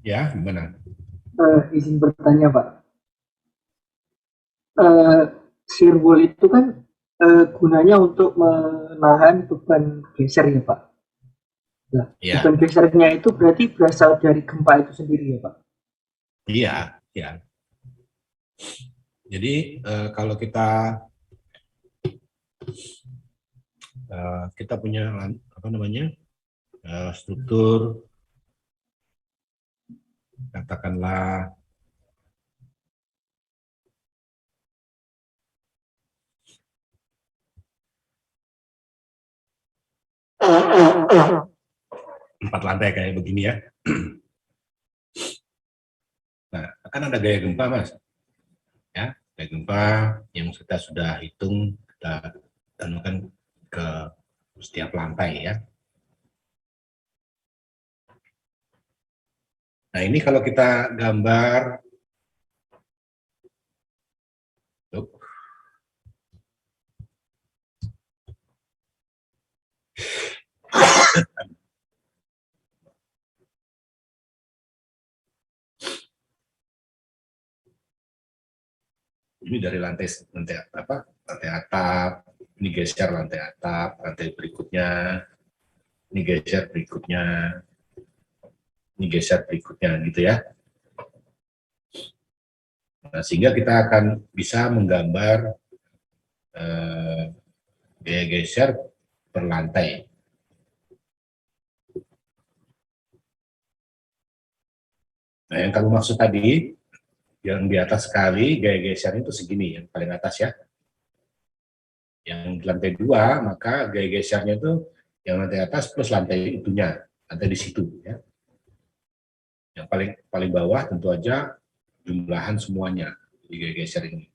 Ya, gimana? izin bertanya Pak. Shear wall itu kan gunanya untuk menahan beban geser ya Pak. Nah, Ya, beban gesernya itu berarti berasal dari gempa itu sendiri ya Pak. iya, ya. Jadi kalau kita punya apa namanya struktur, katakanlah empat lantai kayak begini ya. Nah, akan ada gaya gempa, Mas. Ya, gaya gempa yang kita sudah hitung, kita temukan ke setiap lantai ya. Nah, ini kalau kita gambar ini dari lantai apa? Lantai atap, ini geser lantai atap, lantai berikutnya, ini geser berikutnya, ini geser berikutnya gitu ya. Nah, sehingga kita akan bisa menggambar gaya geser per lantai. Nah, yang kamu maksud tadi, yang di atas sekali, gaya gesernya itu segini, yang paling atas ya. Yang di lantai 2, maka gaya gesernya itu yang lantai atas plus lantai itunya, lantai di situ ya. Yang paling bawah tentu aja jumlahan semuanya di gaya geser ini.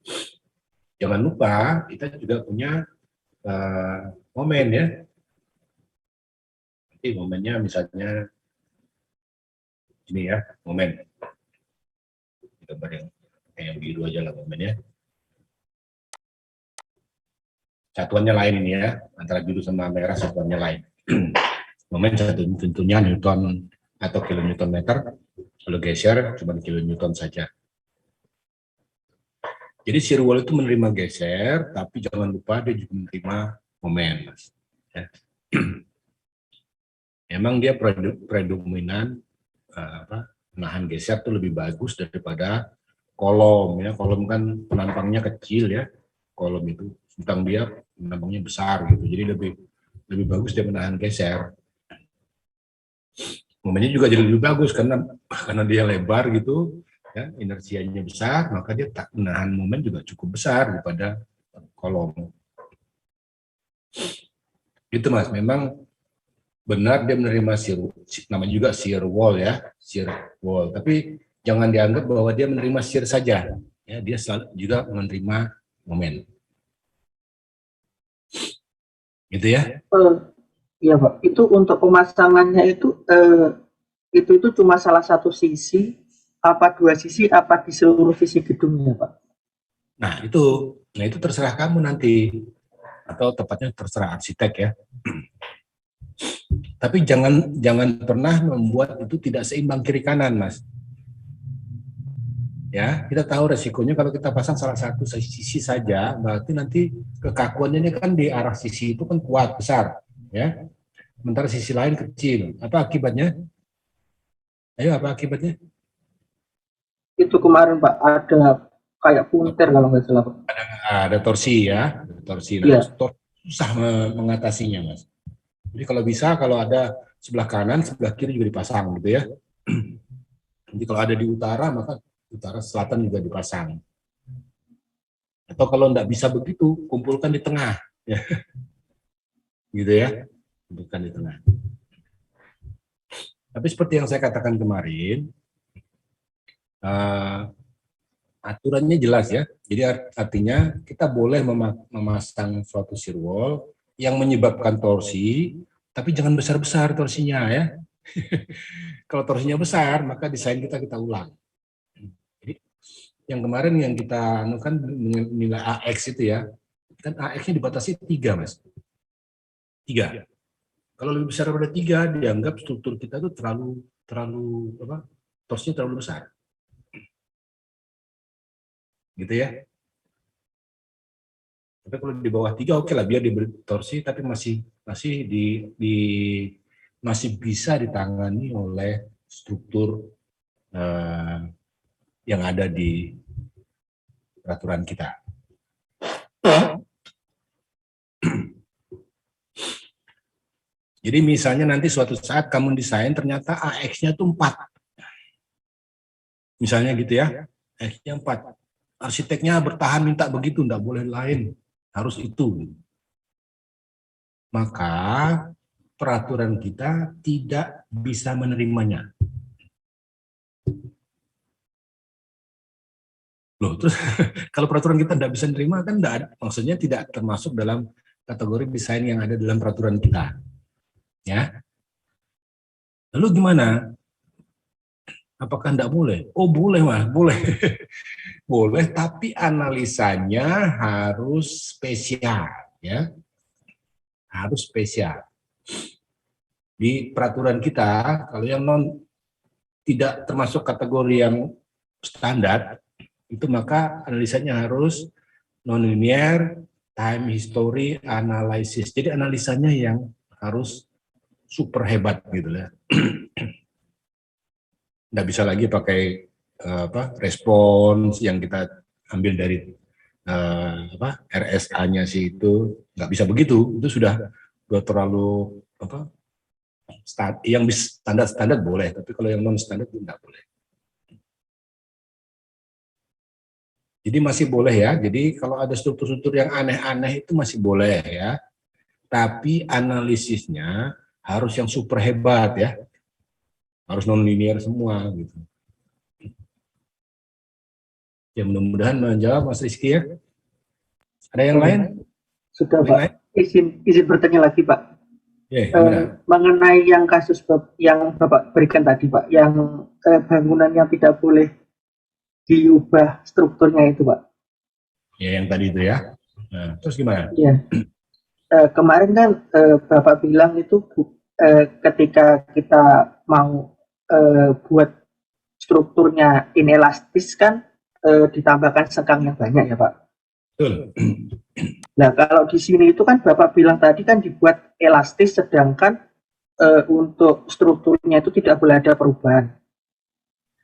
Jangan lupa kita juga punya momen ya. Nanti momennya misalnya ini ya, momen. Gambar yang biru aja lah momennya. Satuannya lain ini ya, antara biru sama merah satuannya lain. Momen tentunya Newton atau kilonewton meter, kalau geser cuma kilonewton saja. Jadi shear wall itu menerima geser, tapi jangan lupa dia juga menerima momen. Ya. Emang dia predominan menahan geser itu lebih bagus daripada kolom ya. Kolom kan penampangnya kecil ya, kolom itu, sedang dia penampangnya besar gitu. Jadi lebih bagus dia menahan geser. Momennya juga jadi lebih bagus karena dia lebar gitu ya, inersianya besar, maka dia tak menahan momen juga cukup besar daripada kolom. Gitu Mas, memang benar dia menerima namanya juga shear wall ya, shear wall. Tapi jangan dianggap bahwa dia menerima shear saja, ya dia selalu juga menerima momen. Gitu ya? Iya Pak, itu untuk pemasangannya itu cuma salah satu sisi, apa dua sisi, apa di seluruh sisi gedungnya Pak? Nah itu terserah kamu nanti, atau tepatnya terserah arsitek ya. Tapi jangan pernah membuat itu tidak seimbang kiri kanan, Mas. Ya, kita tahu resikonya kalau kita pasang salah satu sisi saja, berarti nanti kekakuannya ini kan di arah sisi itu kan kuat, besar, ya. Sementara sisi lain kecil. Apa akibatnya? Ayo, apa akibatnya? Itu kemarin Pak ada kayak punter kalau nggak salah Pak. Ada torsi ya, torsi. Nah, Iya. susah mengatasinya, Mas. Jadi kalau bisa, kalau ada sebelah kanan, sebelah kiri juga dipasang gitu ya. Jadi kalau ada di utara, maka utara selatan juga dipasang. Atau kalau enggak bisa begitu, kumpulkan di tengah. Ya. Gitu ya, kumpulkan di tengah. Tapi seperti yang saya katakan kemarin, aturannya jelas ya. Jadi artinya kita boleh memasang suatu shear wall yang menyebabkan torsi, tapi jangan besar-besar torsinya ya. Kalau torsinya besar, maka desain kita ulang. Jadi, yang kemarin yang kita anukan nilai AX itu ya, kan AX-nya dibatasi 3, Mas. 3. Kalau lebih besar daripada 3, dianggap struktur kita itu terlalu apa? Torsinya terlalu besar. Gitu ya. Tapi kalau di bawah 3 oke lah, biar diberi torsi tapi masih bisa ditangani oleh struktur yang ada di peraturan kita. Jadi misalnya nanti suatu saat kamu desain ternyata AX-nya itu 4. Misalnya gitu ya, AX-nya 4. Arsiteknya bertahan minta begitu, enggak boleh lain, harus itu. Maka peraturan kita tidak bisa menerimanya. Loh, terus kalau peraturan kita tidak bisa menerima kan enggak ada, maksudnya tidak termasuk dalam kategori desain yang ada dalam peraturan kita. Ya. Lalu gimana? Apakah enggak boleh? Oh, boleh, Mas, boleh. Boleh, tapi analisanya harus spesial, ya. Harus spesial. Di peraturan kita, kalau yang tidak termasuk kategori yang standar, itu maka analisanya harus non-linear, time history analysis. Jadi analisanya yang harus super hebat gitu ya. Nggak bisa lagi pakai respons yang kita ambil dari RSA-nya sih itu, nggak bisa begitu. Itu sudah terlalu yang standar boleh, tapi kalau yang non standar itu nggak boleh. Jadi masih boleh ya. Jadi kalau ada struktur-struktur yang aneh-aneh itu masih boleh ya. Tapi analisisnya harus yang super hebat ya. Harus non-linear semua gitu. Ya mudah-mudahan menjawab Mas Rizky ya. Ada yang lain? Sudah Yang Pak. lain? Izin bertanya lagi Pak. Mengenai yang kasus yang Bapak berikan tadi Pak, yang bangunan yang tidak boleh diubah strukturnya itu Pak. Ya yang tadi itu ya. Nah, terus gimana? Iya. Kemarin kan Bapak bilang itu ketika kita mau buat strukturnya inelastis kan ditambahkan sekang yang banyak ya Pak. Betul. Nah kalau di sini itu kan Bapak bilang tadi kan dibuat elastis, sedangkan untuk strukturnya itu tidak boleh ada perubahan.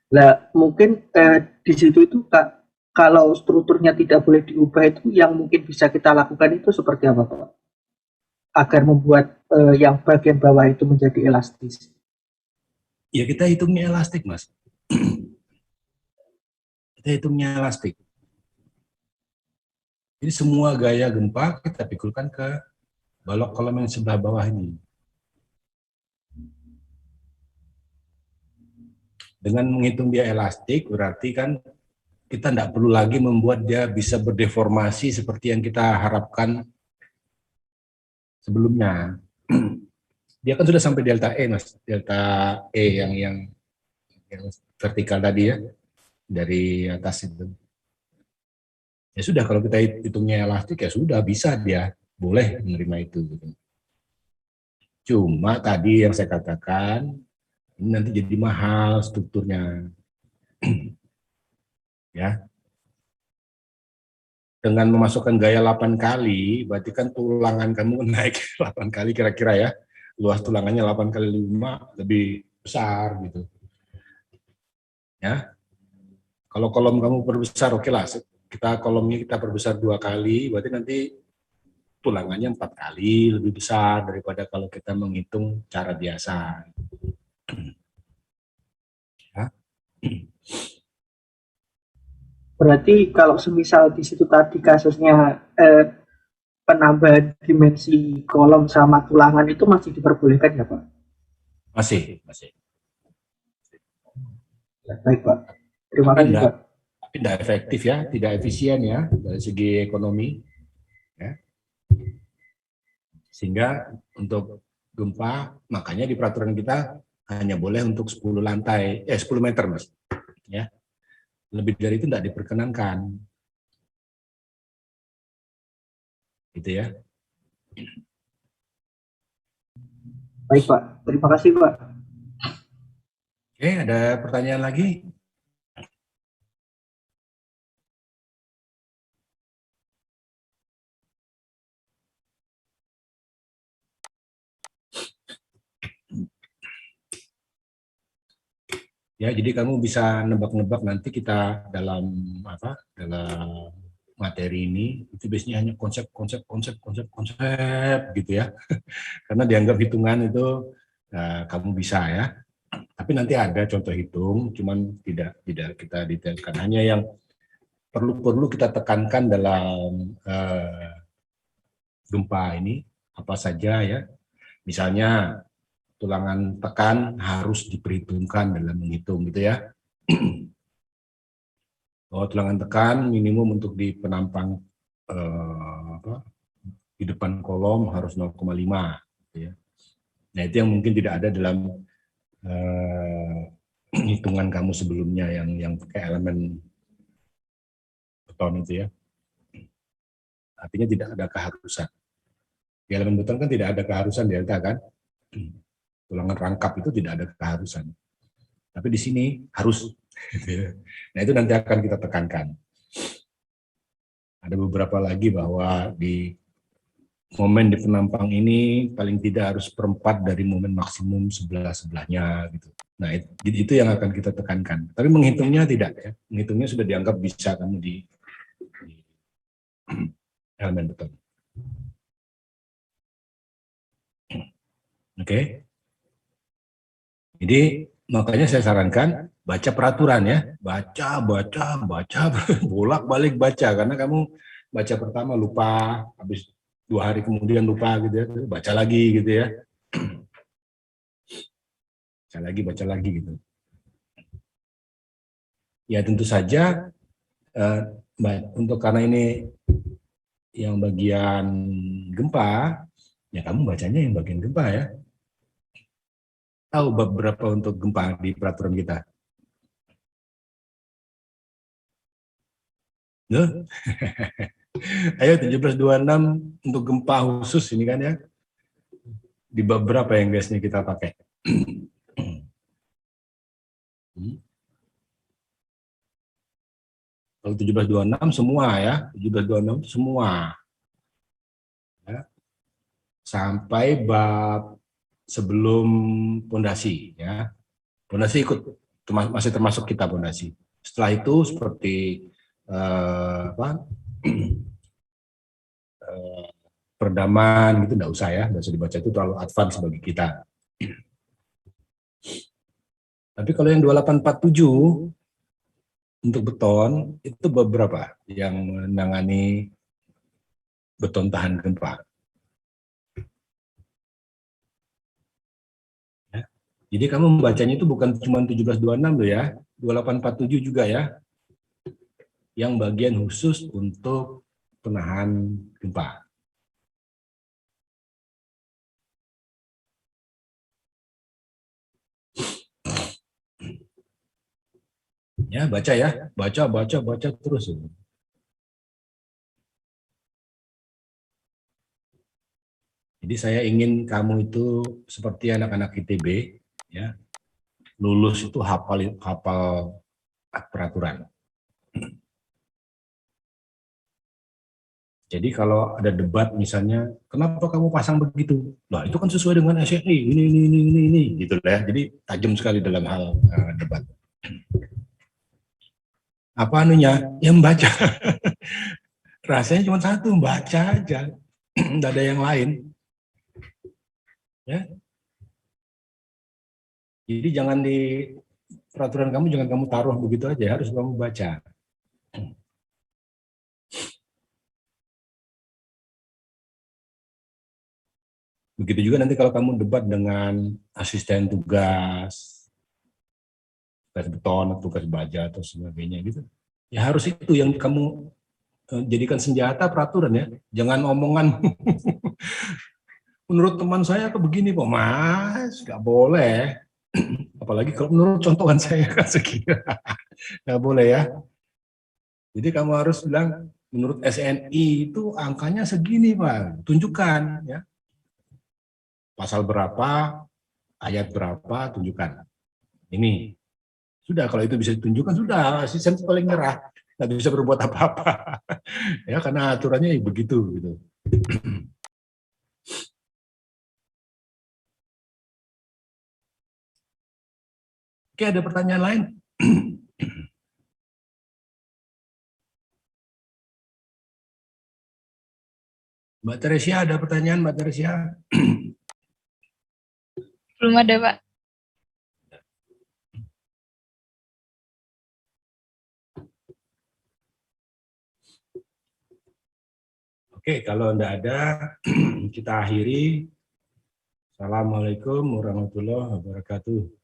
Nah mungkin di situ itu kalau strukturnya tidak boleh diubah itu yang mungkin bisa kita lakukan itu seperti apa Pak? Agar membuat yang bagian bawah itu menjadi elastis. Ya kita hitungnya elastik Mas. Kita hitungnya elastik. Jadi semua gaya gempa kita pikulkan ke balok kolom yang sebelah bawah ini. Dengan menghitung dia elastik, berarti kan kita tidak perlu lagi membuat dia bisa berdeformasi seperti yang kita harapkan sebelumnya. Dia kan sudah sampai delta E, Mas. Delta E yang vertikal tadi ya, dari atas itu. Ya sudah, kalau kita hitungnya elastik ya sudah, bisa dia boleh menerima itu. Gitu. Cuma tadi yang saya katakan, ini nanti jadi mahal strukturnya. Ya. Dengan memasukkan gaya 8 kali, berarti kan tulangan kamu naik 8 kali kira-kira ya. Luas tulangannya 8 kali 5 lebih besar gitu. Ya. Kalau kolom kamu perbesar, oke lah. Kolomnya kita perbesar 2 kali, berarti nanti tulangannya 4 kali lebih besar daripada kalau kita menghitung cara biasa. Ya. Berarti kalau semisal di situ tadi kasusnya penambahan dimensi kolom sama tulangan itu masih diperbolehkan ya Pak? Masih. Ya, baik Pak. Terima Tapi kasih Pak. tidak efektif ya, tidak efisien ya dari segi ekonomi. Ya. Sehingga untuk gempa, makanya di peraturan kita hanya boleh untuk 10 meter Mas. Ya. Lebih dari itu tidak diperkenankan. Gitu ya. Baik Pak, terima kasih Pak. Oke, ada pertanyaan lagi? Ya, jadi kamu bisa nebak-nebak nanti kita dalam materi ini itu biasanya hanya konsep gitu ya. Karena dianggap hitungan itu kamu bisa ya. Tapi nanti ada contoh hitung, cuman tidak kita detailkan. Hanya yang perlu kita tekankan dalam gempa ini apa saja ya. Misalnya tulangan tekan harus diperhitungkan dalam menghitung gitu ya. Bahwa tulangan tekan minimum untuk di penampang di depan kolom harus 0,5 gitu ya. Nah, itu yang mungkin tidak ada dalam hitungan kamu sebelumnya yang pakai elemen beton itu ya. Artinya tidak ada keharusan. Di elemen beton kan tidak ada keharusan delta kan. Tulangan rangkap itu tidak ada keharusan. Tapi di sini harus. Gitu ya. Nah, itu nanti akan kita tekankan. Ada beberapa lagi bahwa di momen di penampang ini paling tidak harus seperempat dari momen maksimum sebelahnya gitu. Nah, itu yang akan kita tekankan. Tapi menghitungnya tidak ya. Menghitungnya sudah dianggap bisa kamu di elemen beton. Oke. Jadi makanya saya sarankan baca peraturan ya. Baca, bolak-balik baca. Karena kamu baca pertama lupa, habis 2 hari kemudian lupa gitu ya. Baca lagi gitu ya. Baca lagi gitu. Ya tentu saja untuk karena ini yang bagian gempa, ya kamu bacanya yang bagian gempa ya. Tahu bab berapa untuk gempa di peraturan kita? Loh? Ayo 1726 untuk gempa khusus ini kan ya. Di bab berapa yang biasanya kita pakai? Kalau 1726 semua ya, 1726 itu semua. Ya. Sampai bab sebelum pondasi ya. Pondasi ikut, masih termasuk kita pondasi. Setelah itu seperti perdaman gitu enggak usah ya, enggak usah dibaca, itu terlalu advance bagi kita. Tapi kalau yang 2847 untuk beton itu beberapa yang menangani beton tahan gempa. Ya. Jadi kamu membacanya itu bukan cuma 1726 loh ya, 2847 juga ya. Yang bagian khusus untuk penahan gempa. Ya, baca ya. Baca terus. Jadi saya ingin kamu itu seperti anak-anak ITB, ya, lulus itu hafal peraturan. Jadi kalau ada debat misalnya, kenapa kamu pasang begitu? Nah itu kan sesuai dengan SNI, ini, gitu ya. Jadi tajam sekali dalam hal debat. Apa anunya? Ya membaca. Rasanya cuma satu, baca aja. Tidak ada yang lain. Ya. Jadi jangan di peraturan kamu jangan kamu taruh begitu aja, harus kamu baca. Begitu juga nanti kalau kamu debat dengan asisten tugas beton, tugas baja atau sebagainya gitu. Ya harus itu yang kamu jadikan senjata peraturan ya. Jangan omongan menurut teman saya ke begini kok Mas, nggak boleh. Apalagi kalau menurut contohan saya kan segini. Nggak boleh ya. Jadi kamu harus bilang menurut SNI itu angkanya segini Pak, tunjukkan ya. Pasal berapa, ayat berapa, tunjukkan. Ini. Sudah, kalau itu bisa ditunjukkan, sudah, asisten paling nyerah. Nggak bisa berbuat apa-apa. Ya, karena aturannya begitu. Gitu. Oke, ada pertanyaan lain? Mbak Teresia, ada pertanyaan Mbak Teresia? Belum ada, Pak. Oke, kalau tidak ada, kita akhiri. Assalamualaikum warahmatullahi wabarakatuh.